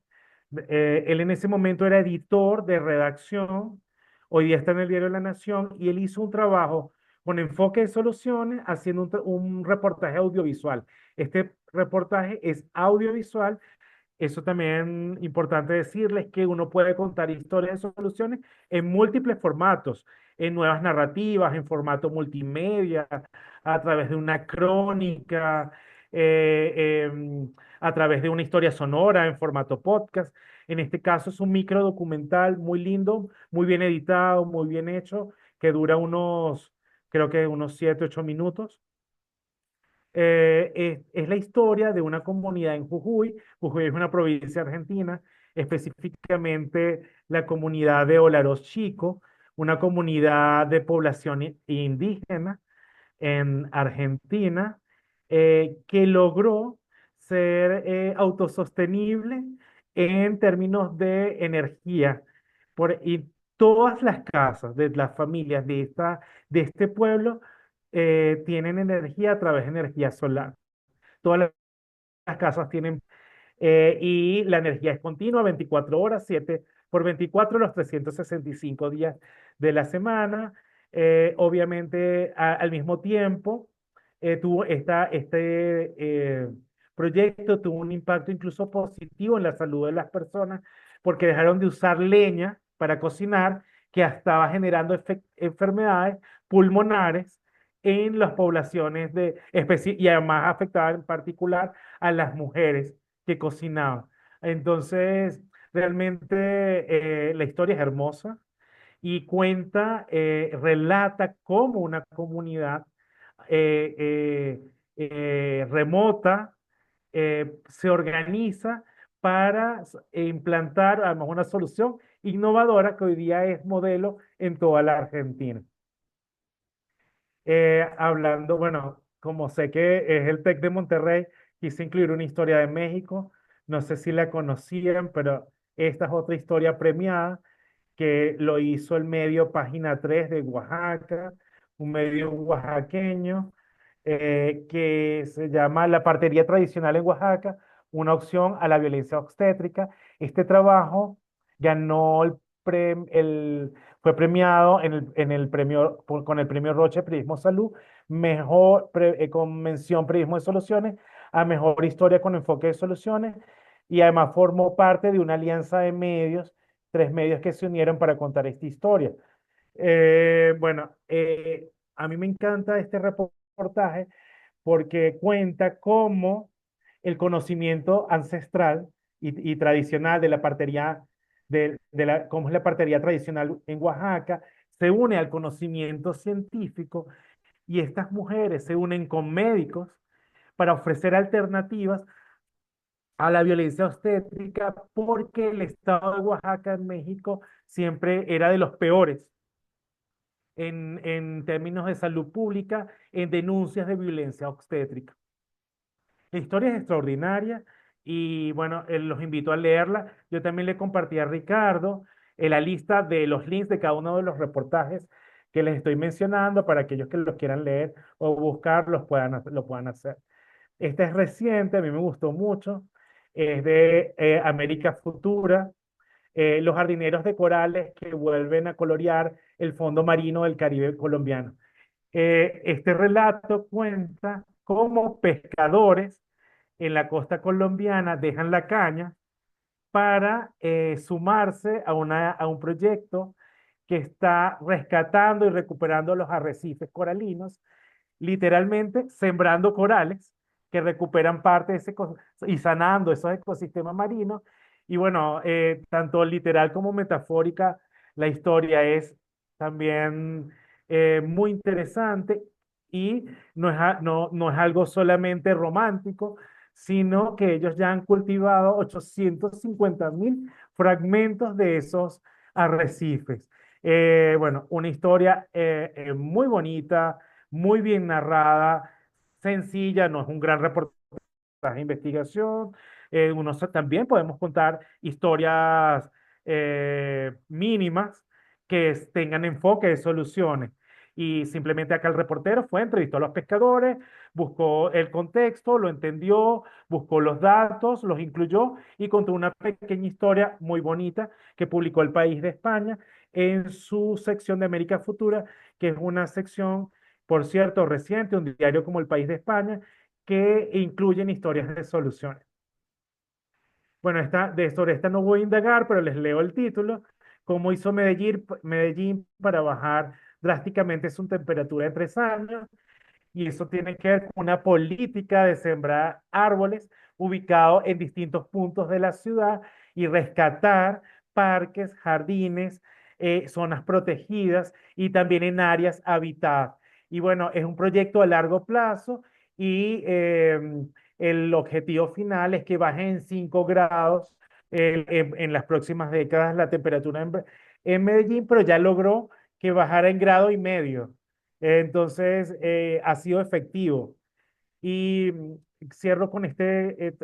Él en ese momento era editor de redacción, hoy día está en el diario La Nación, y él hizo un trabajo con enfoque de soluciones haciendo un reportaje audiovisual. Este reportaje es audiovisual. Eso también importante decirles que uno puede contar historias de soluciones en múltiples formatos, en nuevas narrativas, en formato multimedia, a través de una crónica, a través de una historia sonora en formato podcast. En este caso es un micro documental muy lindo, muy bien editado, muy bien hecho, que dura creo que unos 7, 8 minutos. Es la historia de una comunidad en Jujuy. Jujuy es una provincia argentina, específicamente la comunidad de Olaroz Chico, una comunidad de población indígena en Argentina, que logró ser autosostenible en términos de energía. Y todas las casas de las familias de este pueblo tienen energía a través de energía solar. Todas las casas tienen, y la energía es continua, 24 horas, 7 por 24, los 365 días de la semana. Obviamente, al mismo tiempo, proyecto tuvo un impacto incluso positivo en la salud de las personas, porque dejaron de usar leña para cocinar, que estaba generando enfermedades pulmonares en las poblaciones y además afectaba en particular a las mujeres que cocinaban. Entonces, realmente la historia es hermosa y relata cómo una comunidad eh, eh, remota se organiza para implantar además una solución innovadora que hoy día es modelo en toda la Argentina. Hablando, bueno, como sé que es el TEC de Monterrey, quise incluir una historia de México. No sé si la conocían, pero esta es otra historia premiada que lo hizo el medio Página 3 de Oaxaca, un medio oaxaqueño, que se llama La partería tradicional en Oaxaca, una opción a la violencia obstétrica. Este trabajo ganó fue premiado en el premio, con el premio Roche Periodismo Salud, con mención Periodismo de Soluciones, a mejor historia con enfoque de soluciones, y además formó parte de una alianza de medios, 3 medios que se unieron para contar esta historia. Bueno, a mí me encanta este reportaje porque cuenta cómo el conocimiento ancestral y tradicional de la partería, cómo es la partería tradicional en Oaxaca, se une al conocimiento científico y estas mujeres se unen con médicos para ofrecer alternativas a la violencia obstétrica porque el estado de Oaxaca en México siempre era de los peores en términos de salud pública en denuncias de violencia obstétrica. La historia es extraordinaria y bueno, los invito a leerla. Yo también le compartí a Ricardo la lista de los links de cada uno de los reportajes que les estoy mencionando para aquellos que los quieran leer o buscar, lo puedan hacer. Esta es reciente, a mí me gustó mucho. Es de América Futura, los jardineros de corales que vuelven a colorear el fondo marino del Caribe colombiano. Este relato cuenta cómo pescadores en la costa colombiana dejan la caña para sumarse a un proyecto que está rescatando y recuperando los arrecifes coralinos, literalmente sembrando corales que recuperan parte de y sanando esos ecosistemas marinos. Y bueno, tanto literal como metafórica, la historia es también muy interesante y no es algo solamente romántico, sino que ellos ya han cultivado 850.000 fragmentos de esos arrecifes. Bueno, una historia muy bonita, muy bien narrada, sencilla, no es un gran reportaje de investigación. También podemos contar historias mínimas que tengan enfoque de soluciones. Y simplemente acá el reportero fue, entrevistó a los pescadores, buscó el contexto, lo entendió, buscó los datos, los incluyó y contó una pequeña historia muy bonita que publicó El País de España en su sección de América Futura, que es una sección, por cierto, reciente, un diario como El País de España, que incluyen historias de soluciones. Bueno, sobre esta no voy a indagar, pero les leo el título. Cómo hizo Medellín para bajar drásticamente su temperatura en 3 años. Y eso tiene que ver con una política de sembrar árboles ubicados en distintos puntos de la ciudad y rescatar parques, jardines, zonas protegidas y también en áreas habitadas. Y bueno, es un proyecto a largo plazo y el objetivo final es que baje en 5 grados en las próximas décadas la temperatura en Medellín, pero ya logró que bajara en grado y medio. Entonces, ha sido efectivo. Y cierro con esta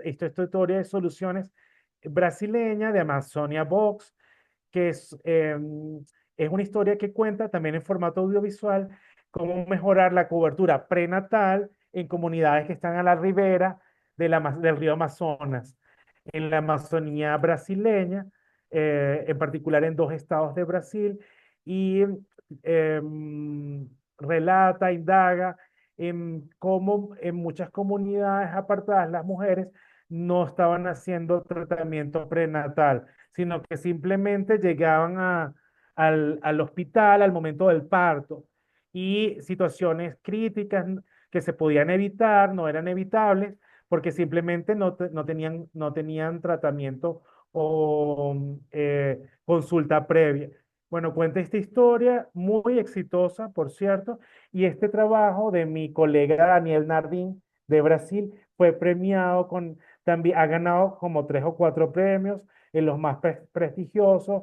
historia de soluciones brasileña de Amazonia Box, que es una historia que cuenta también en formato audiovisual cómo mejorar la cobertura prenatal en comunidades que están a la ribera del río Amazonas, en la Amazonía brasileña, en particular en 2 estados de Brasil, y relata, indaga en cómo en muchas comunidades apartadas las mujeres no estaban haciendo tratamiento prenatal, sino que simplemente llegaban al hospital al momento del parto y situaciones críticas que se podían evitar, no eran evitables, porque simplemente no tenían tratamiento o consulta previa. Bueno, cuenta esta historia muy exitosa, por cierto, y este trabajo de mi colega Daniel Nardín de Brasil fue premiado también ha ganado como 3 o 4 premios en los más prestigiosos,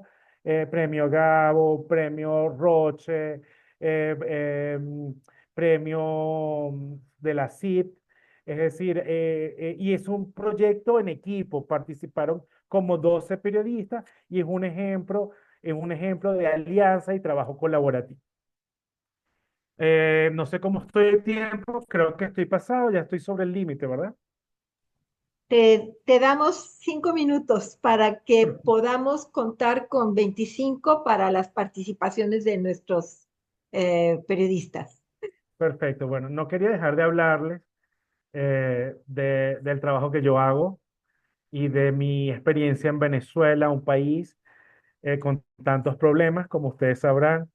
premio Gabo, premio Roche, premio de la CIP, es decir, y es un proyecto en equipo, participaron como 12 periodistas y es un ejemplo de alianza y trabajo colaborativo. No sé cómo estoy de tiempo, creo que estoy pasado, ya estoy sobre el límite, ¿verdad? Te damos 5 minutos para que podamos contar con 25 para las participaciones de nuestros periodistas. Perfecto, bueno, no quería dejar de hablarles del trabajo que yo hago y de mi experiencia en Venezuela, un país con tantos problemas, como ustedes sabrán.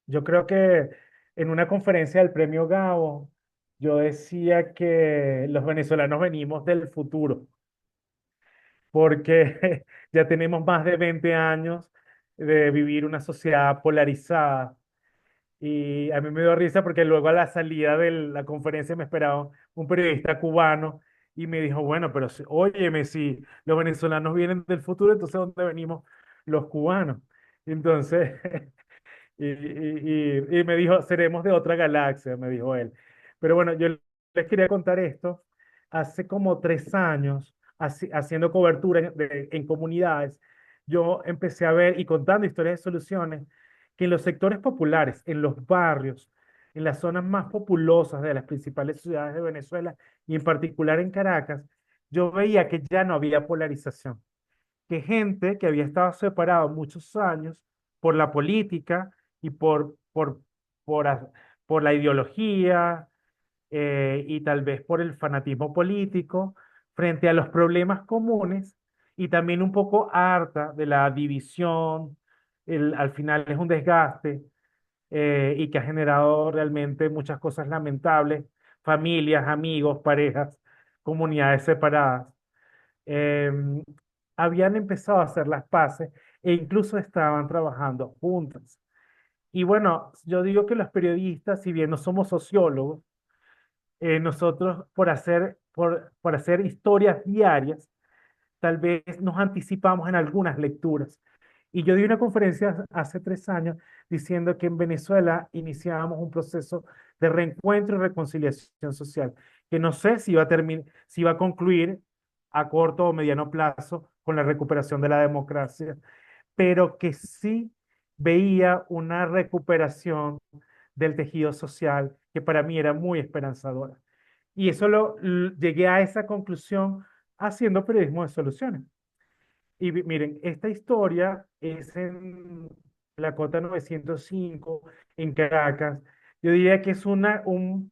Yo creo que en una conferencia del Premio Gabo, yo decía que los venezolanos venimos del futuro, porque ya tenemos más de 20 años de vivir una sociedad polarizada. Y a mí me dio risa porque luego a la salida de la conferencia me esperaba un periodista cubano y me dijo, bueno, pero óyeme, si los venezolanos vienen del futuro, entonces ¿dónde venimos los cubanos? Entonces, y me dijo, seremos de otra galaxia, me dijo él. Pero bueno, yo les quería contar esto. Hace como 3 años, haciendo cobertura en comunidades, yo empecé a ver y contando historias de soluciones que en los sectores populares, en los barrios, en las zonas más populosas de las principales ciudades de Venezuela y en particular en Caracas, yo veía que ya no había polarización, que gente que había estado separado muchos años por la política y por, a- por la ideología, y tal vez por el fanatismo político, frente a los problemas comunes y también un poco harta de la división, al final es un desgaste, y que ha generado realmente muchas cosas lamentables, familias, amigos, parejas, comunidades separadas. em, Habían empezado a hacer las paces e incluso estaban trabajando juntas. Y bueno, yo digo que los periodistas, si bien no somos sociólogos, nosotros por hacer historias diarias, tal vez nos anticipamos en algunas lecturas. Y yo di una conferencia hace 3 años diciendo que en Venezuela iniciábamos un proceso de reencuentro y reconciliación social, que no sé si va a si va a concluir a corto o mediano plazo con la recuperación de la democracia, pero que sí veía una recuperación del tejido social que para mí era muy esperanzadora. Y eso llegué a esa conclusión haciendo periodismo de soluciones. Y miren, esta historia es en la Cota 905, en Caracas. Yo diría que es un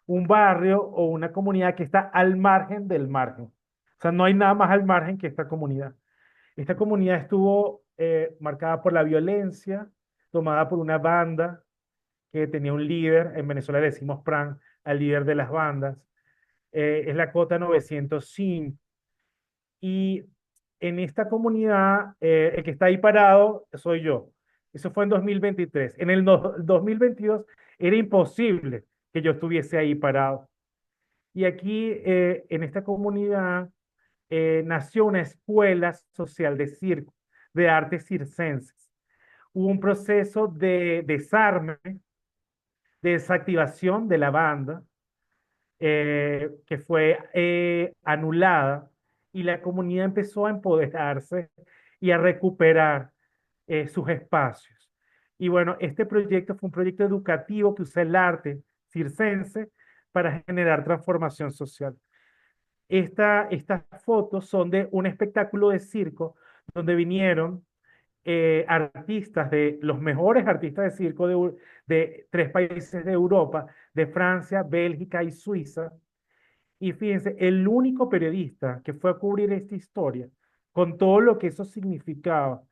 barrio o una comunidad que está al margen del margen. O sea, no hay nada más al margen que esta comunidad. Esta comunidad estuvo marcada por la violencia, tomada por una banda que tenía un líder, en Venezuela le decimos PRAN, al líder de las bandas. Es la Cota 905. Y en esta comunidad, el que está ahí parado soy yo. Eso fue en 2023. En el 2022 era imposible que yo estuviese ahí parado. Y aquí, en esta comunidad, nació una escuela social de circo, de artes circenses. Hubo un proceso de desarme, de desactivación de la banda, que fue anulada y la comunidad empezó a empoderarse y a recuperar sus espacios. Y bueno, este proyecto fue un proyecto educativo que usa el arte circense para generar transformación social. Estas fotos son de un espectáculo de circo donde vinieron artistas los mejores artistas de circo de 3 países de Europa, de Francia, Bélgica y Suiza. Y fíjense, el único periodista que fue a cubrir esta historia, con todo lo que eso significaba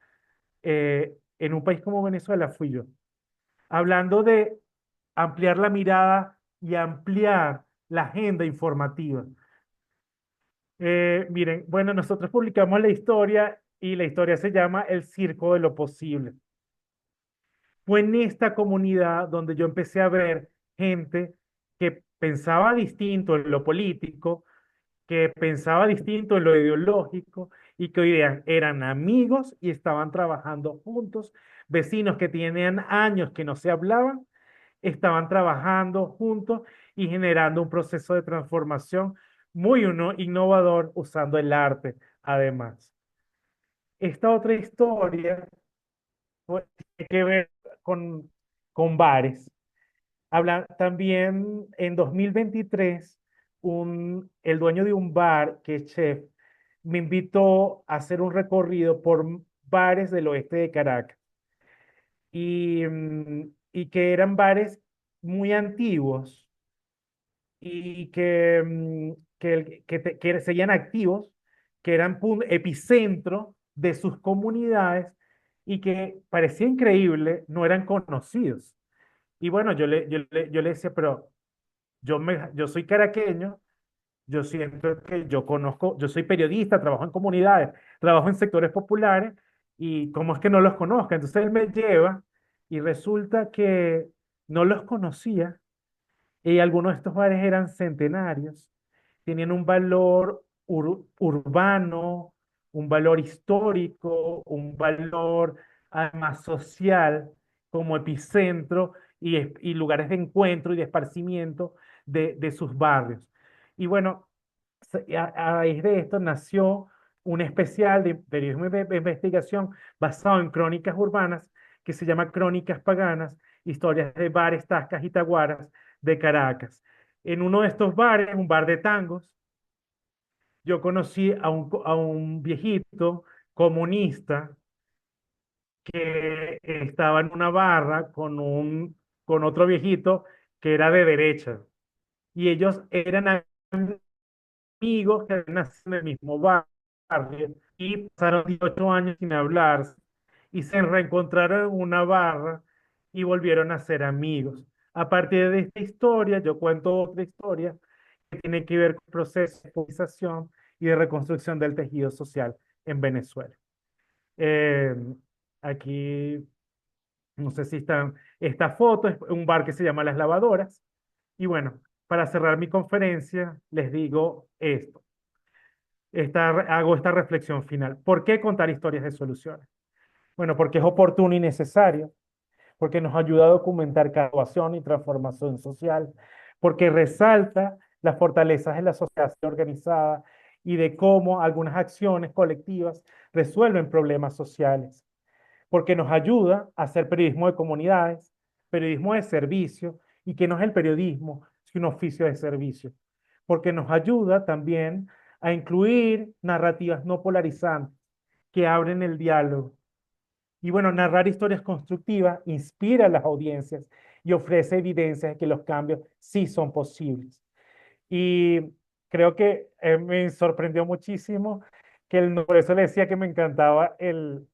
en un país como Venezuela, fui yo. Hablando de ampliar la mirada y ampliar la agenda informativa. Miren, bueno, nosotros publicamos la historia y la historia se llama El Circo de lo Posible. Fue en esta comunidad donde yo empecé a ver gente que pensaba distinto en lo político, que pensaba distinto en lo ideológico y que hoy eran amigos y estaban trabajando juntos, vecinos que tenían años que no se hablaban, estaban trabajando juntos y generando un proceso de transformación muy innovador usando el arte además. Esta otra historia tiene que ver con, con bares. También en 2023, el dueño de un bar, que es chef, me invitó a hacer un recorrido por bares del oeste de Caracas y que eran bares muy antiguos y que seguían activos, que eran epicentro de sus comunidades y que parecía increíble, no eran conocidos. Y bueno, yo le decía, pero yo soy caraqueño, yo siento que yo conozco, yo soy periodista, trabajo en comunidades, trabajo en sectores populares y cómo es que no los conozca. Entonces él me lleva y resulta que no los conocía y algunos de estos bares eran centenarios, tenían un valor urbano, un valor histórico, un valor además social como epicentro y lugares de encuentro y de esparcimiento de sus barrios. Y bueno, a raíz de esto nació un especial de periodismo de investigación basado en crónicas urbanas que se llama Crónicas Paganas, historias de bares, tascas y taguaras de Caracas. En uno de estos bares, un bar de tangos, yo conocí a un viejito comunista que estaba en una barra con otro viejito que era de derecha. Y ellos eran amigos que habían nacido en el mismo barrio y pasaron 18 años sin hablarse y se reencontraron en una barra y volvieron a ser amigos. A partir de esta historia, yo cuento otra historia que tiene que ver con el proceso de politización y de reconstrucción del tejido social en Venezuela. Eh, Aquí, no sé si están, esta foto es un bar que se llama Las Lavadoras. Y bueno, para cerrar mi conferencia, les digo esto. Hago esta reflexión final. ¿Por qué contar historias de soluciones? Bueno, porque es oportuno y necesario, porque nos ayuda a documentar graduación y transformación social, porque resalta las fortalezas de la sociedad organizada y de cómo algunas acciones colectivas resuelven problemas sociales, porque nos ayuda a hacer periodismo de comunidades, periodismo de servicio, y que no es el periodismo, sino un oficio de servicio, porque nos ayuda también a incluir narrativas no polarizantes que abren el diálogo. Y bueno, narrar historias constructivas inspira a las audiencias y ofrece evidencias de que los cambios sí son posibles. Y creo que me sorprendió muchísimo que por eso le decía que me encantaba el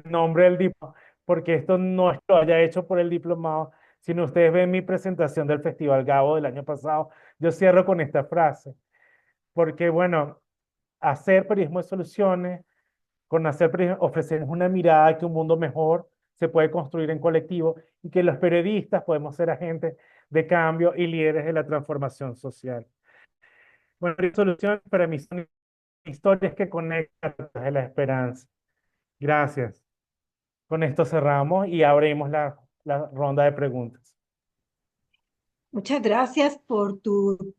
nombre del diplomado, porque esto no es que lo haya hecho por el diplomado, sino ustedes ven mi presentación del Festival Gabo del año pasado, yo cierro con esta frase, porque bueno, hacer periodismo de soluciones, con hacer periodismo, ofrecemos una mirada que un mundo mejor se puede construir en colectivo y que los periodistas podemos ser agentes de cambio y líderes de la transformación social. Bueno, soluciones para mí son historias que conectan de la esperanza. Gracias. Con esto cerramos y abrimos la ronda de preguntas. Muchas gracias por tu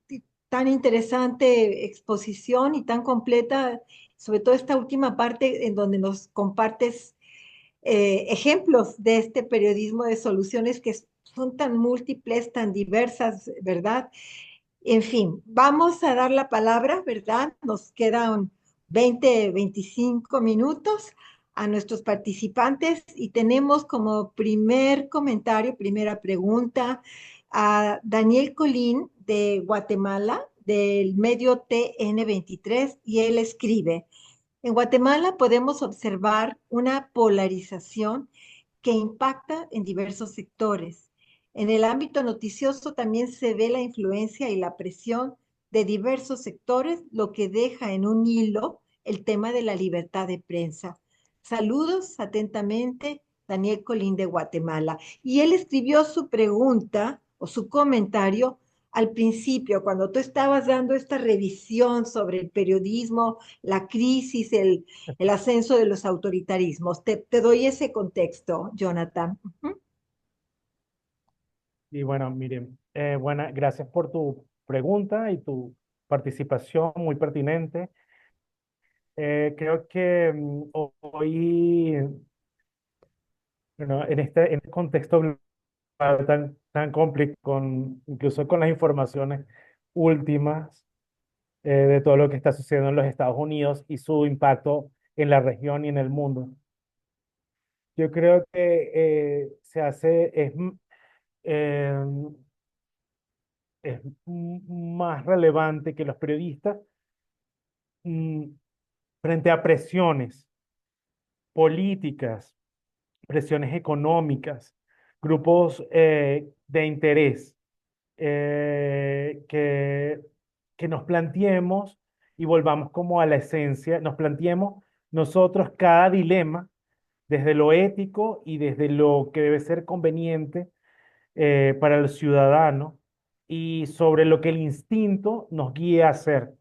tan interesante exposición y tan completa, sobre todo esta última parte en donde nos compartes ejemplos de este periodismo de soluciones que son tan múltiples, tan diversas, ¿verdad? En fin, vamos a dar la palabra, ¿verdad? Nos quedan 20, 25 minutos a nuestros participantes y tenemos como primer comentario, primera pregunta a Daniel Colín de Guatemala, del medio TN23, y él escribe, en Guatemala podemos observar una polarización que impacta en diversos sectores. En el ámbito noticioso también se ve la influencia y la presión de diversos sectores, lo que deja en un hilo el tema de la libertad de prensa. Saludos atentamente, Daniel Colín de Guatemala. Y él escribió su pregunta o su comentario al principio, cuando tú estabas dando esta revisión sobre el periodismo, la crisis, el ascenso de los autoritarismos. Te doy ese contexto, Jonathan. Ujú. Y bueno, miren, gracias por tu pregunta y tu participación muy pertinente. Creo que hoy, bueno, en este contexto global tan complicado, incluso con las informaciones últimas de todo lo que está sucediendo en los Estados Unidos y su impacto en la región y en el mundo. Yo creo que eh, es más relevante que los periodistas mm, frente a presiones políticas, presiones económicas, grupos de interés, eh, que, que nos planteemos y volvamos como a la esencia, nos planteemos nosotros cada dilema desde lo ético y desde lo que debe ser conveniente para el ciudadano y sobre lo que el instinto nos guía a hacer.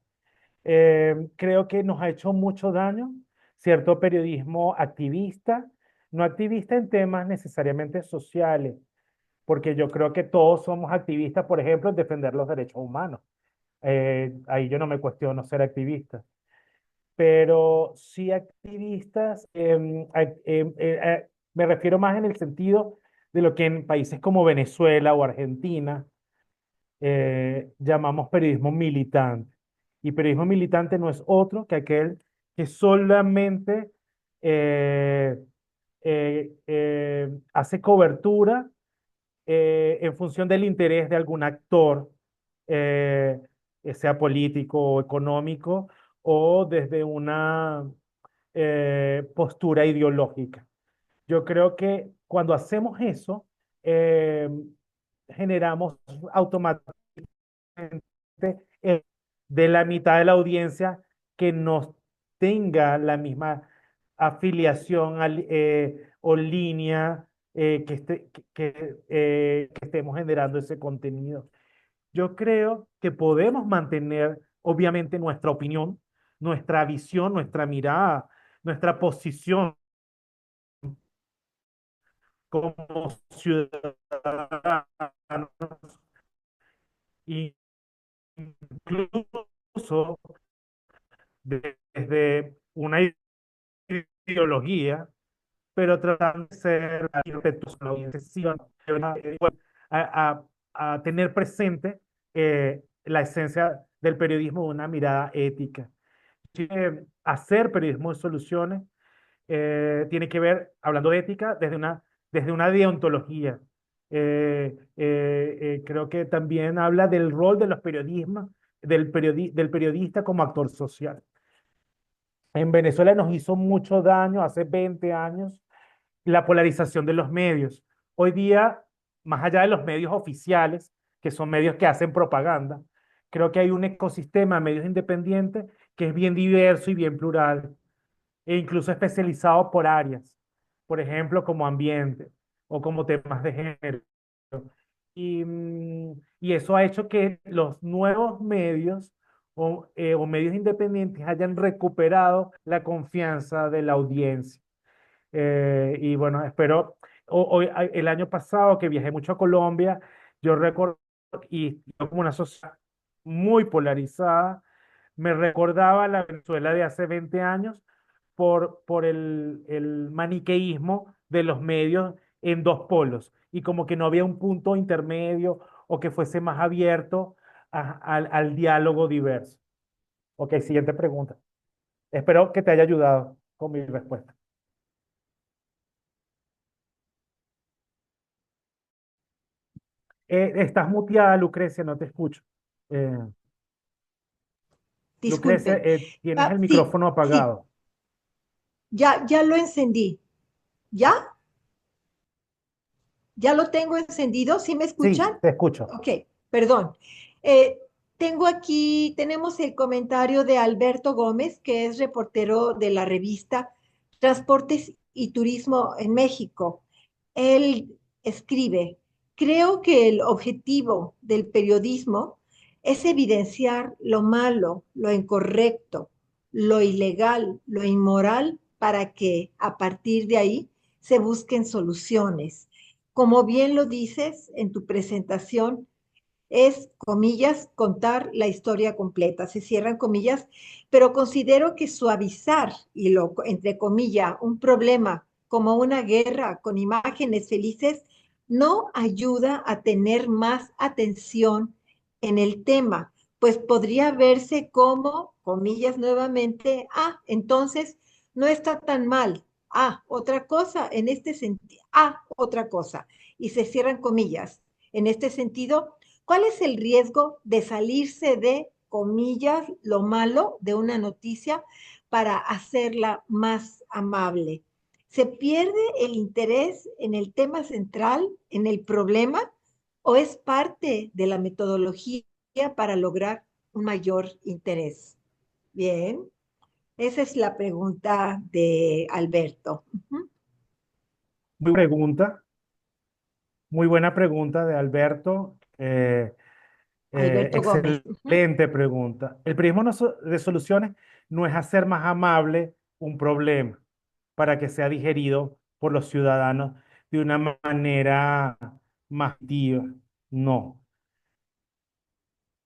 Creo que nos ha hecho mucho daño cierto periodismo activista, no activista en temas necesariamente sociales, porque yo creo que todos somos activistas, por ejemplo, en defender los derechos humanos. Ahí yo no me cuestiono ser activista, pero sí activistas, me refiero más en el sentido de lo que en países como Venezuela o Argentina llamamos periodismo militante. Y periodismo militante no es otro que aquel que solamente eh, hace cobertura en función del interés de algún actor, eh, sea político o económico, o desde una postura ideológica. Yo creo que cuando hacemos eso, eh, generamos automáticamente eh, de la mitad de la audiencia que nos tenga la misma afiliación o línea que estemos generando ese contenido. Yo creo que podemos mantener, obviamente, nuestra opinión, nuestra visión, nuestra mirada, nuestra posición como ciudadanos, incluso desde una ideología, pero tratando de ser respetuosos con la audiencia, a, a tener presente la esencia del periodismo de una mirada ética. Hacer periodismo de soluciones tiene que ver, hablando de ética, desde una deontología. Creo que también habla del rol de los periodistas, del periodista como actor social. En Venezuela nos hizo mucho daño hace 20 años la polarización de los medios. Hoy día, más allá de los medios oficiales, que son medios que hacen propaganda, creo que hay un ecosistema de medios independientes que es bien diverso y bien plural, e incluso especializado por áreas, por ejemplo, como ambiente o como temas de género. Y eso ha hecho que los nuevos medios o medios independientes hayan recuperado la confianza de la audiencia. Y bueno, espero, el año pasado que viajé mucho a Colombia, yo recuerdo, y como una sociedad muy polarizada, me recordaba la Venezuela de hace 20 años por el maniqueísmo de los medios en dos polos, y como que no había un punto intermedio o que fuese más abierto al diálogo diverso. Ok, siguiente pregunta. Espero que te haya ayudado con mi respuesta. Estás muteada, Lucrecia, no te escucho. Eh, Lucrecia, Disculpen. tienes el Sí, micrófono sí, apagado. ya lo encendí. ¿Ya? ¿Ya lo tengo encendido? ¿Sí me escuchan? Sí, te escucho. Ok, perdón. Eh, tenemos el comentario de Alberto Gómez, que es reportero de la revista Transportes y Turismo en México. Él escribe, creo que el objetivo del periodismo es evidenciar lo malo, lo incorrecto, lo ilegal, lo inmoral, para que a partir de ahí se busquen soluciones. Como bien lo dices en tu presentación, es, comillas, contar la historia completa, se cierran comillas, pero considero que suavizar, y lo, entre comillas, un problema como una guerra con imágenes felices, no ayuda a tener más atención en el tema, pues podría verse como, comillas nuevamente, entonces no está tan mal, otra cosa, en este sentido, otra cosa, y se cierran comillas. En este sentido, ¿cuál es el riesgo de salirse de, comillas, lo malo de una noticia para hacerla más amable? ¿Se pierde el interés en el tema central, en el problema, o es parte de la metodología para lograr un mayor interés? Bien, esa es la pregunta de Alberto. Uh -huh. Muy pregunta, muy buena pregunta de Alberto. Alberto Gómez. Ujú. Excelente pregunta. El periodismo de soluciones no es hacer más amable un problema para que sea digerido por los ciudadanos de una manera más activa. No.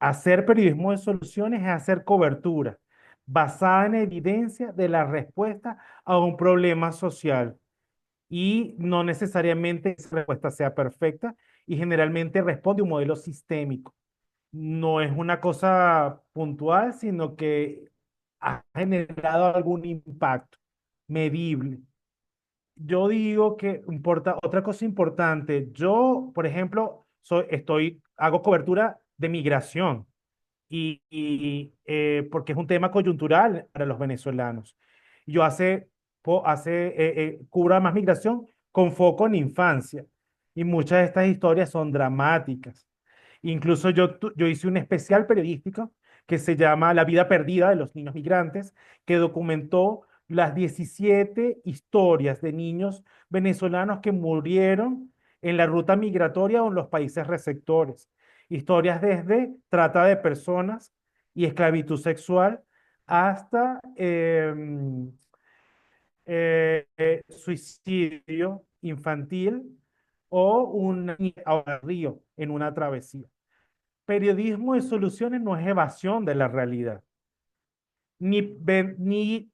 Hacer periodismo de soluciones es hacer cobertura basada en evidencia de la respuesta a un problema social y no necesariamente esa respuesta sea perfecta y generalmente responde a un modelo sistémico. No es una cosa puntual, sino que ha generado algún impacto medible. Yo digo que importa, otra cosa importante, yo, por ejemplo, hago cobertura de migración porque es un tema coyuntural para los venezolanos. Yo cubro más migración con foco en infancia y muchas de estas historias son dramáticas. Incluso yo hice un especial periodístico que se llama La vida perdida de los niños migrantes, que documentó las 17 historias de niños venezolanos que murieron en la ruta migratoria o en los países receptores. Historias desde trata de personas y esclavitud sexual hasta suicidio infantil o un río en una travesía. Periodismo de soluciones no es evasión de la realidad, ni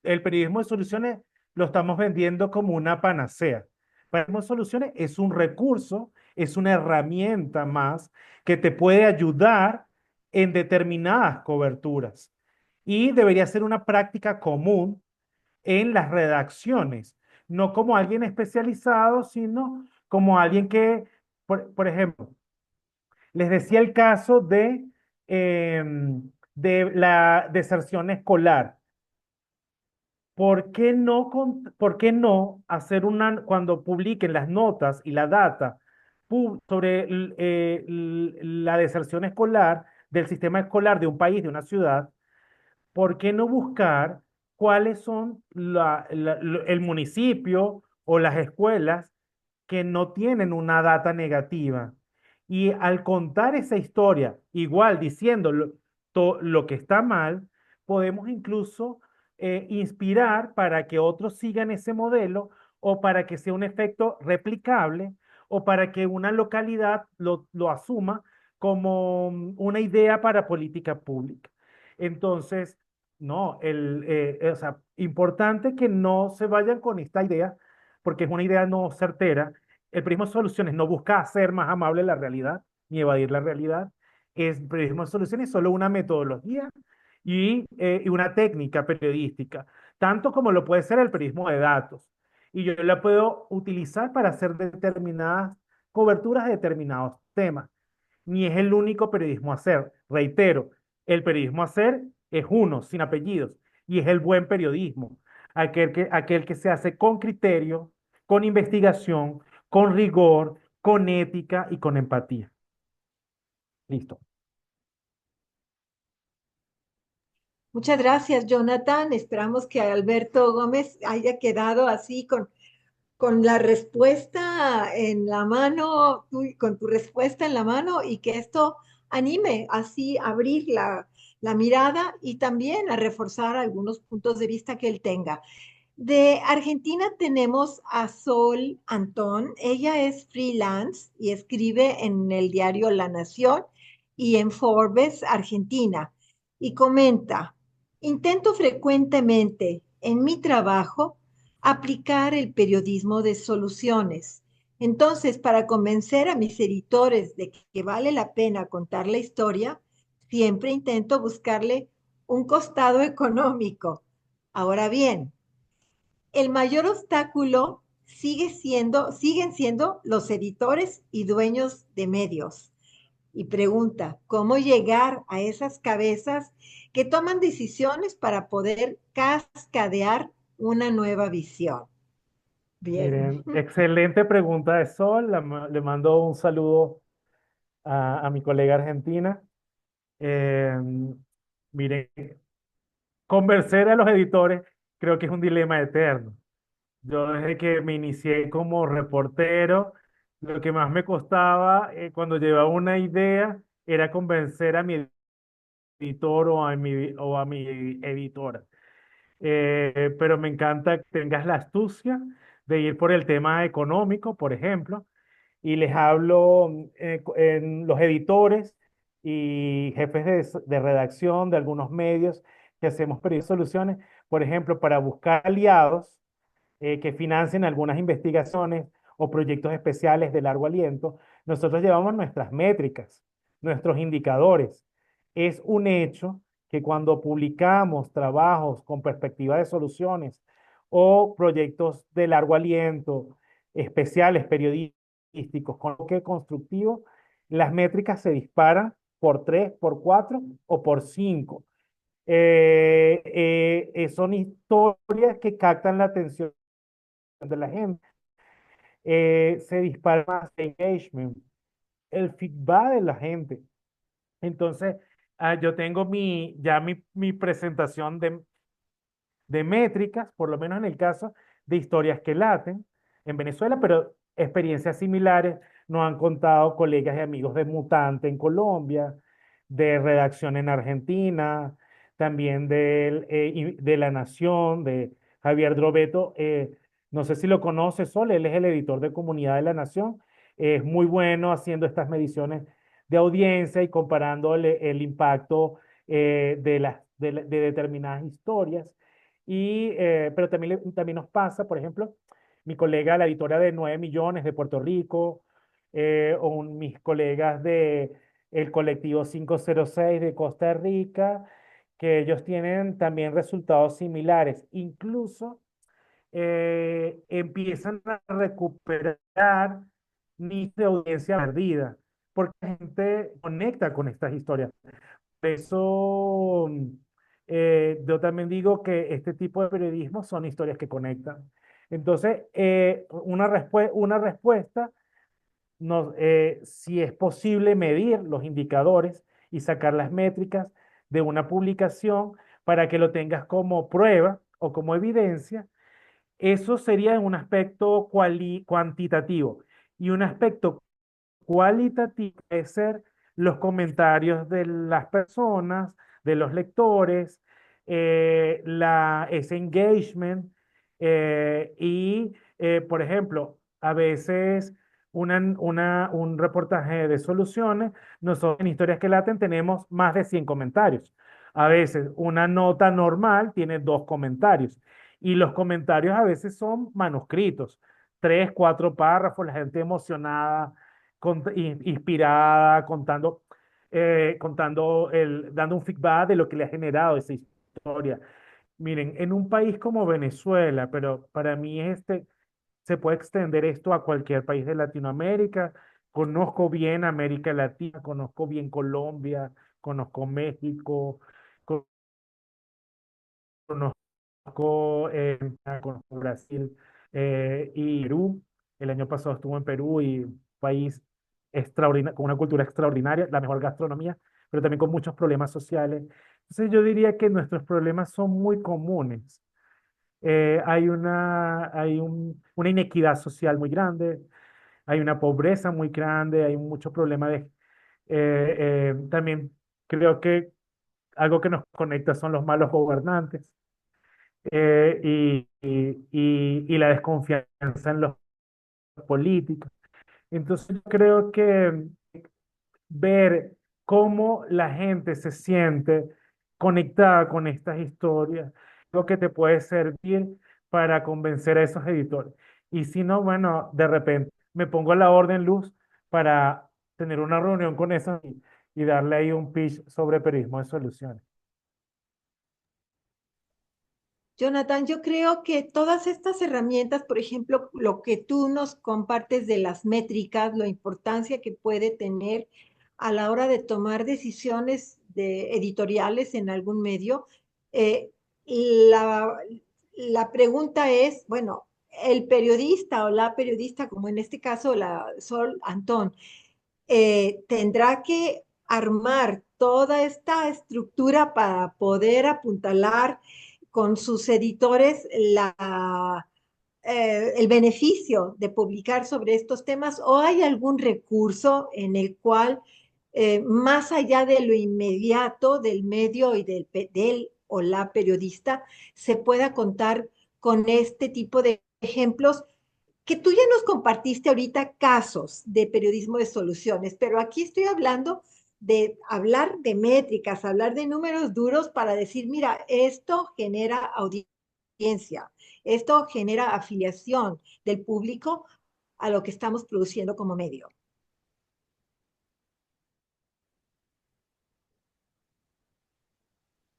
el periodismo de soluciones lo estamos vendiendo como una panacea. El periodismo de soluciones es un recurso, es una herramienta más que te puede ayudar en determinadas coberturas y debería ser una práctica común en las redacciones, no como alguien especializado, sino como alguien que, por ejemplo, les decía el caso de la deserción escolar. ¿Por qué no hacer cuando publiquen las notas y la data sobre la deserción escolar del sistema escolar de un país, de una ciudad? ¿Por qué no buscar cuáles son el municipio o las escuelas que no tienen una data negativa? Y al contar esa historia, igual diciendo lo que está mal, podemos incluso inspirar para que otros sigan ese modelo o para que sea un efecto replicable o para que una localidad lo asuma como una idea para política pública. Entonces, no, o sea, importante que no se vayan con esta idea, porque es una idea no certera. El periodismo de soluciones no busca hacer más amable la realidad ni evadir la realidad. El periodismo de soluciones es solo una metodología y una técnica periodística, tanto como lo puede ser el periodismo de datos. Y yo la puedo utilizar para hacer determinadas coberturas de determinados temas. Ni es el único periodismo a hacer. Reitero, el periodismo a hacer es uno, sin apellidos, y es el buen periodismo, aquel que se hace con criterio, con investigación, con rigor, con ética y con empatía. Listo. Muchas gracias, Jonathan. Esperamos que Alberto Gómez haya quedado así con la respuesta en la mano, con tu respuesta en la mano y que esto anime así a abrir la mirada y también a reforzar algunos puntos de vista que él tenga. De Argentina tenemos a Sol Antón. Ella es freelance y escribe en el diario La Nación y en Forbes, Argentina. Y comenta, intento frecuentemente en mi trabajo aplicar el periodismo de soluciones. Entonces, para convencer a mis editores de que vale la pena contar la historia, siempre intento buscarle un costado económico. Ahora bien, el mayor obstáculo siguen siendo los editores y dueños de medios. Y pregunta, ¿cómo llegar a esas cabezas que toman decisiones para poder cascadear una nueva visión? Bien. Miren, excelente pregunta de Sol. Le mando un saludo a mi colega argentina. Eh, Miren, convencer a los editores creo que es un dilema eterno. Yo desde que me inicié como reportero, lo que más me costaba cuando llevaba una idea era convencer a mi editor o a mi editora. Pero me encanta que tengas la astucia de ir por el tema económico, por ejemplo, y les hablo en los editores y jefes de redacción de algunos medios que hacemos periodistas de soluciones, por ejemplo, para buscar aliados que financien algunas investigaciones o proyectos especiales de largo aliento. Nosotros llevamos nuestras métricas, nuestros indicadores. Es un hecho que cuando publicamos trabajos con perspectiva de soluciones o proyectos de largo aliento, especiales, periodísticos, con enfoque constructivo, las métricas se disparan por 3, por 4 o por 5. Son historias que captan la atención de la gente. Se dispara más el engagement, el feedback de la gente. Entonces, yo tengo mi presentación de métricas, por lo menos en el caso de historias que laten en Venezuela, pero experiencias similares nos han contado colegas y amigos de Mutante en Colombia, de Redacción en Argentina, también de La Nación, de Javier Drobeto. No sé si lo conoce, Sol, él es el editor de Comunidad de La Nación. Es muy bueno haciendo estas mediciones de audiencia y comparando el impacto de determinadas historias. Pero también, también nos pasa, por ejemplo, mi colega, la editora de 9 millones de Puerto Rico, mis colegas de el colectivo 506 de Costa Rica, que ellos tienen también resultados similares. Incluso empiezan a recuperar nichos de audiencia perdida, porque la gente conecta con estas historias. Por eso yo también digo que este tipo de periodismo son historias que conectan. Entonces, una respuesta, si es posible medir los indicadores y sacar las métricas de una publicación para que lo tengas como prueba o como evidencia, eso sería en un aspecto cuantitativo. Y un aspecto cualitativo es ser los comentarios de las personas, de los lectores, ese engagement por ejemplo, a veces un reportaje de soluciones, nosotros en Historias que Laten tenemos más de 100 comentarios. A veces una nota normal tiene 2 comentarios y los comentarios a veces son manuscritos, 3, 4 párrafos, la gente emocionada inspirada, dando un feedback de lo que le ha generado esa historia. Miren, en un país como Venezuela, pero para mí se puede extender esto a cualquier país de Latinoamérica. Conozco bien América Latina, conozco bien Colombia, conozco México, conozco Brasil y Perú. El año pasado estuvo en Perú y un país extraordinario, con una cultura extraordinaria, la mejor gastronomía, pero también con muchos problemas sociales. Entonces yo diría que nuestros problemas son muy comunes. Una inequidad social muy grande, hay una pobreza muy grande, hay muchos problemas también creo que algo que nos conecta son los malos gobernantes y la desconfianza en los políticos. Entonces, yo creo que ver cómo la gente se siente conectada con estas historias, lo que te puede servir para convencer a esos editores. Y si no, bueno, de repente me pongo la orden luz para tener una reunión con esos y darle ahí un pitch sobre periodismo de soluciones. Jonathan, yo creo que todas estas herramientas, por ejemplo, lo que tú nos compartes de las métricas, la importancia que puede tener a la hora de tomar decisiones editoriales en algún medio, eh, la, la pregunta es, bueno, el periodista o la periodista, como en este caso la Sol Antón, tendrá que armar toda esta estructura para poder apuntalar con sus editores el beneficio de publicar sobre estos temas o hay algún recurso en el cual, más allá de lo inmediato del medio y del o la periodista, se pueda contar con este tipo de ejemplos que tú ya nos compartiste ahorita casos de periodismo de soluciones, pero aquí estoy hablando de hablar de métricas, hablar de números duros para decir, mira, esto genera audiencia, esto genera afiliación del público a lo que estamos produciendo como medio.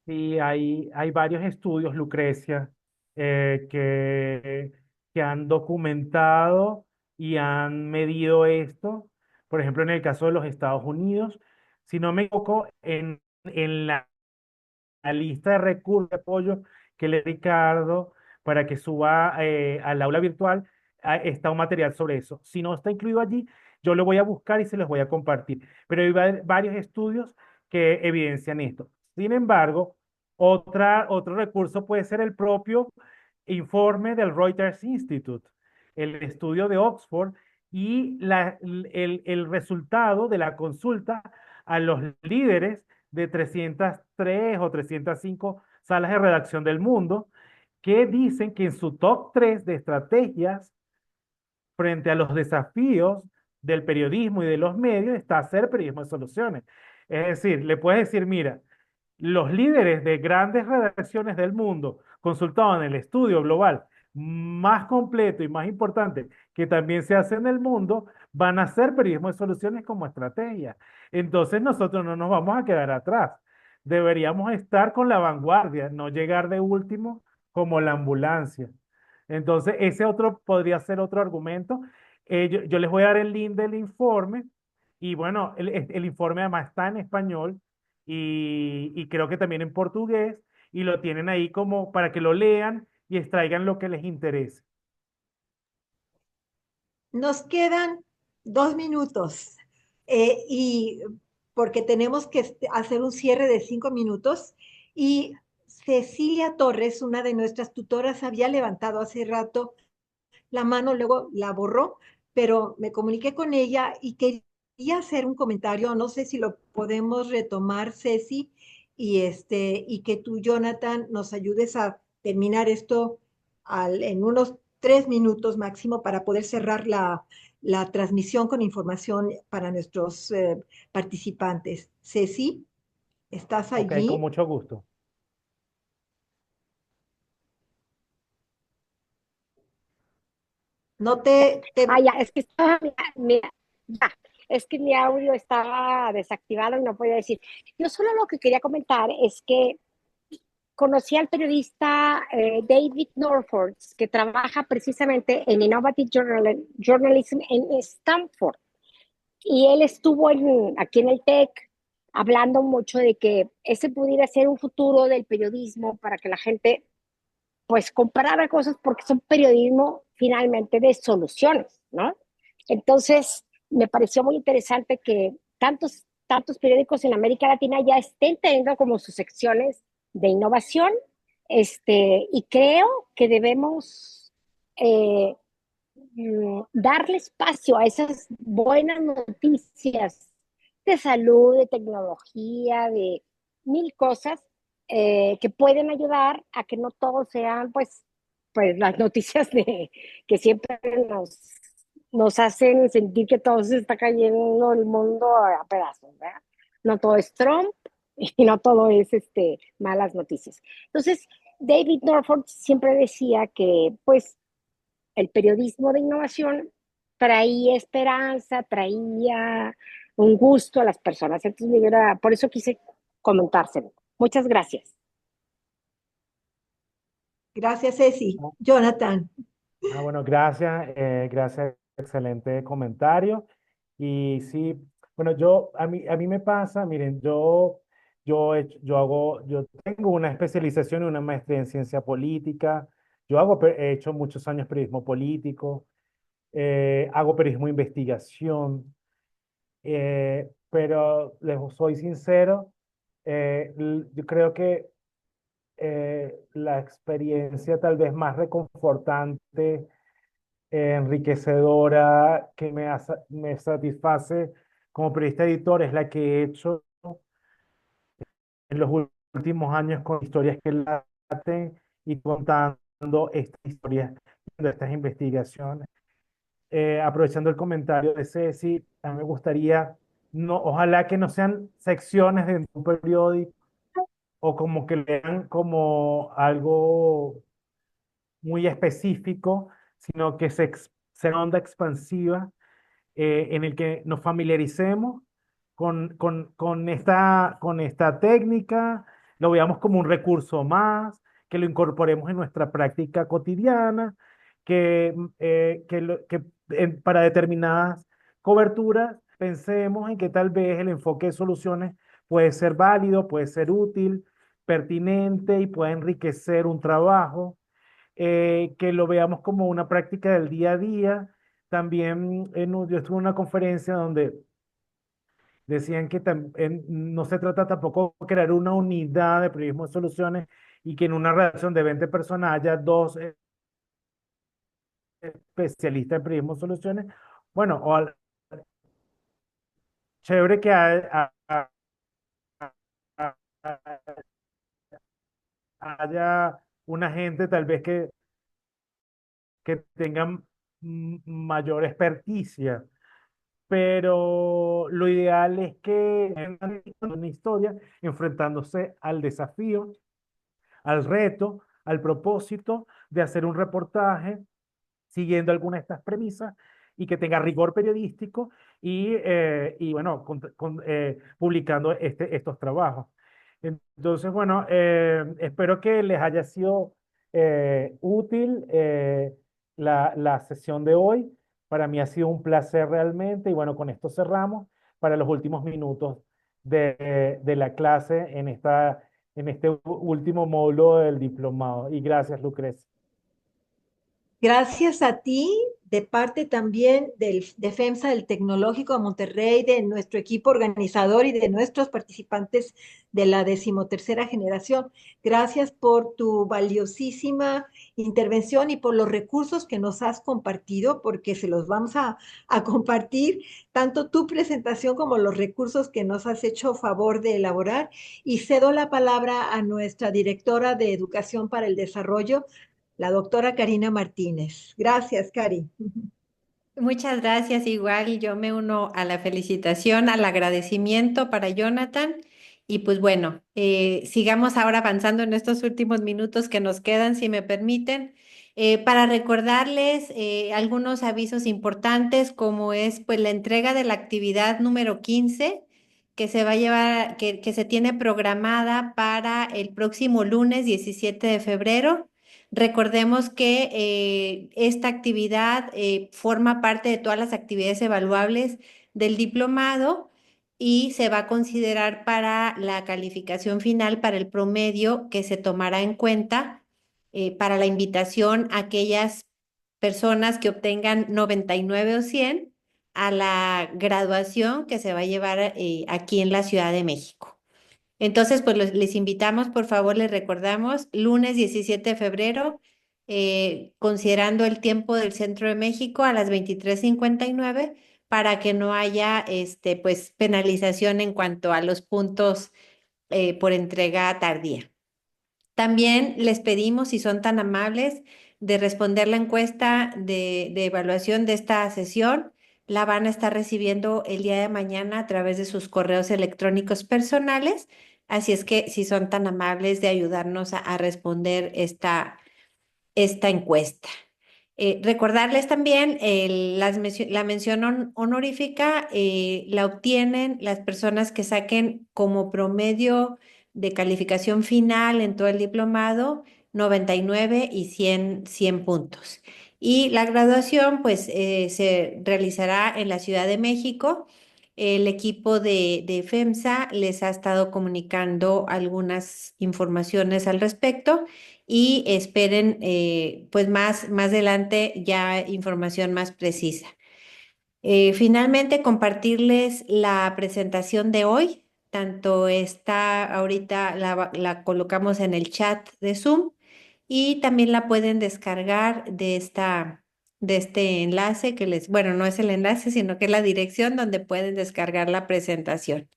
Sí, hay varios estudios, Lucrecia, que han documentado y han medido esto. Por ejemplo, en el caso de los Estados Unidos, si no me equivoco, en la lista de recursos de apoyo que le Ricardo para que suba al aula virtual, está un material sobre eso. Si no está incluido allí, yo lo voy a buscar y se los voy a compartir. Pero hay varios estudios que evidencian esto. Sin embargo, otro recurso puede ser el propio informe del Reuters Institute, el estudio de Oxford y el resultado de la consulta a los líderes de 303 o 305 salas de redacción del mundo, que dicen que en su top 3 de estrategias frente a los desafíos del periodismo y de los medios está hacer periodismo de soluciones. Es decir, le puedes decir, mira, los líderes de grandes redacciones del mundo, consultados en el estudio global más completo y más importante que también se hace en el mundo, van a hacer periodismo de soluciones como estrategia. Entonces nosotros no nos vamos a quedar atrás. Deberíamos estar con la vanguardia, no llegar de último como la ambulancia. Entonces, ese otro podría ser otro argumento. Yo les voy a dar el link del informe y bueno, el informe además está en español y creo que también en portugués y lo tienen ahí como para que lo lean y extraigan lo que les interese. Nos quedan 2 minutos, y porque tenemos que hacer un cierre de 5 minutos y Cecilia Torres, una de nuestras tutoras, había levantado hace rato la mano, luego la borró, pero me comuniqué con ella y quería hacer un comentario, no sé si lo podemos retomar, Ceci, y que tú, Jonathan, nos ayudes a terminar esto en unos 3 minutos máximo para poder cerrar la transmisión con información para nuestros participantes. Ceci, ¿estás Ok, con allí? mucho gusto. No Ah, ya, es que estaba, ya, es que mi audio estaba desactivado y no podía decir. Yo solo lo que quería comentar es que conocí al periodista David Norford, que trabaja precisamente en Innovative Journalism en Stanford. Y él estuvo aquí en el TEC hablando mucho de que ese pudiera ser un futuro del periodismo para que la gente pues comparara cosas porque son periodismo finalmente de soluciones, ¿no? Entonces, me pareció muy interesante que tantos periódicos en América Latina ya estén teniendo como sus secciones de innovación, y creo que debemos eh, darle espacio a esas buenas noticias de salud, de tecnología, de mil cosas que pueden ayudar a que no todo sean pues las noticias que siempre nos hacen sentir que todo se está cayendo el mundo a pedazos, ¿verdad? No todo es Trump y no todo es malas noticias. Entonces, David Norford siempre decía que pues el periodismo de innovación traía esperanza, traía un gusto a las personas. Entonces, por eso quise comentárselo. Muchas gracias. Gracias, Ceci. Jonathan. Bueno, gracias, gracias, excelente comentario. Y sí, bueno, a mí me pasa, miren, yo tengo una especialización y una maestría en ciencia política. He hecho muchos años periodismo político, hago periodismo de investigación, pero les soy sincero, yo creo que la experiencia tal vez más reconfortante enriquecedora, que me satisface como periodista editor, es la que he hecho en los últimos años con historias que laten y contando estas historias, de estas investigaciones. Aprovechando el comentario de Ceci, a mí me gustaría, no, ojalá que no sean secciones de un periódico o como que lean como algo muy específico, sino que sea una onda expansiva en el que nos familiaricemos con esta técnica, lo veamos como un recurso más, que lo incorporemos en nuestra práctica cotidiana, que para determinadas coberturas pensemos en que tal vez el enfoque de soluciones puede ser válido, puede ser útil, pertinente y puede enriquecer un trabajo, que lo veamos como una práctica del día a día. También yo estuve en una conferencia donde decían que no se trata tampoco de crear una unidad de periodismo de soluciones y que en una redacción de 20 personas haya dos especialistas en periodismo de soluciones. Bueno, chévere que haya una gente tal vez que tenga mayor experticia, pero lo ideal es que una historia enfrentándose al desafío, al reto, al propósito de hacer un reportaje siguiendo alguna de estas premisas y que tenga rigor periodístico y bueno, publicando estos trabajos. Entonces, bueno, espero que les haya sido útil la sesión de hoy. Para mí ha sido un placer realmente y bueno, con esto cerramos para los últimos minutos de la clase en este último módulo del diplomado. Y gracias, Lucrecia. Gracias a ti, de parte también del Defensa del Tecnológico de Monterrey, de nuestro equipo organizador y de nuestros participantes de la 13ª generación. Gracias por tu valiosísima intervención y por los recursos que nos has compartido, porque se los vamos a compartir, tanto tu presentación como los recursos que nos has hecho favor de elaborar. Y cedo la palabra a nuestra directora de Educación para el Desarrollo, la doctora Karina Martínez. Gracias, Cari. Muchas gracias. Igual yo me uno a la felicitación, al agradecimiento para Jonathan. Y pues bueno, sigamos ahora avanzando en estos últimos minutos que nos quedan, si me permiten, para recordarles algunos avisos importantes, como es pues la entrega de la actividad número 15 que se va a llevar, que se tiene programada para el próximo lunes 17 de febrero. Recordemos que esta actividad forma parte de todas las actividades evaluables del diplomado y se va a considerar para la calificación final, para el promedio que se tomará en cuenta para la invitación a aquellas personas que obtengan 99 o 100 a la graduación que se va a llevar aquí en la Ciudad de México. Entonces, pues les invitamos, por favor, les recordamos, lunes 17 de febrero, considerando el tiempo del Centro de México a las 23:59, para que no haya pues, penalización en cuanto a los puntos por entrega tardía. También les pedimos, si son tan amables, de responder la encuesta de evaluación de esta sesión. La van a estar recibiendo el día de mañana a través de sus correos electrónicos personales. Así es que si son tan amables de ayudarnos a responder esta encuesta. Recordarles también la mención honorífica la obtienen las personas que saquen como promedio de calificación final en todo el diplomado 99 y 100 puntos. Y la graduación pues se realizará en la Ciudad de México. El equipo de FEMSA les ha estado comunicando algunas informaciones al respecto y esperen pues más adelante ya información más precisa. Finalmente, compartirles la presentación de hoy. Tanto está ahorita, la colocamos en el chat de Zoom y también la pueden descargar de este enlace bueno, no es el enlace, sino que es la dirección donde pueden descargar la presentación.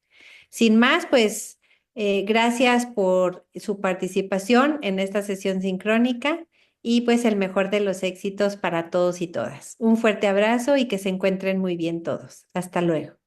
Sin más, pues gracias por su participación en esta sesión sincrónica y pues el mejor de los éxitos para todos y todas. Un fuerte abrazo y que se encuentren muy bien todos. Hasta luego.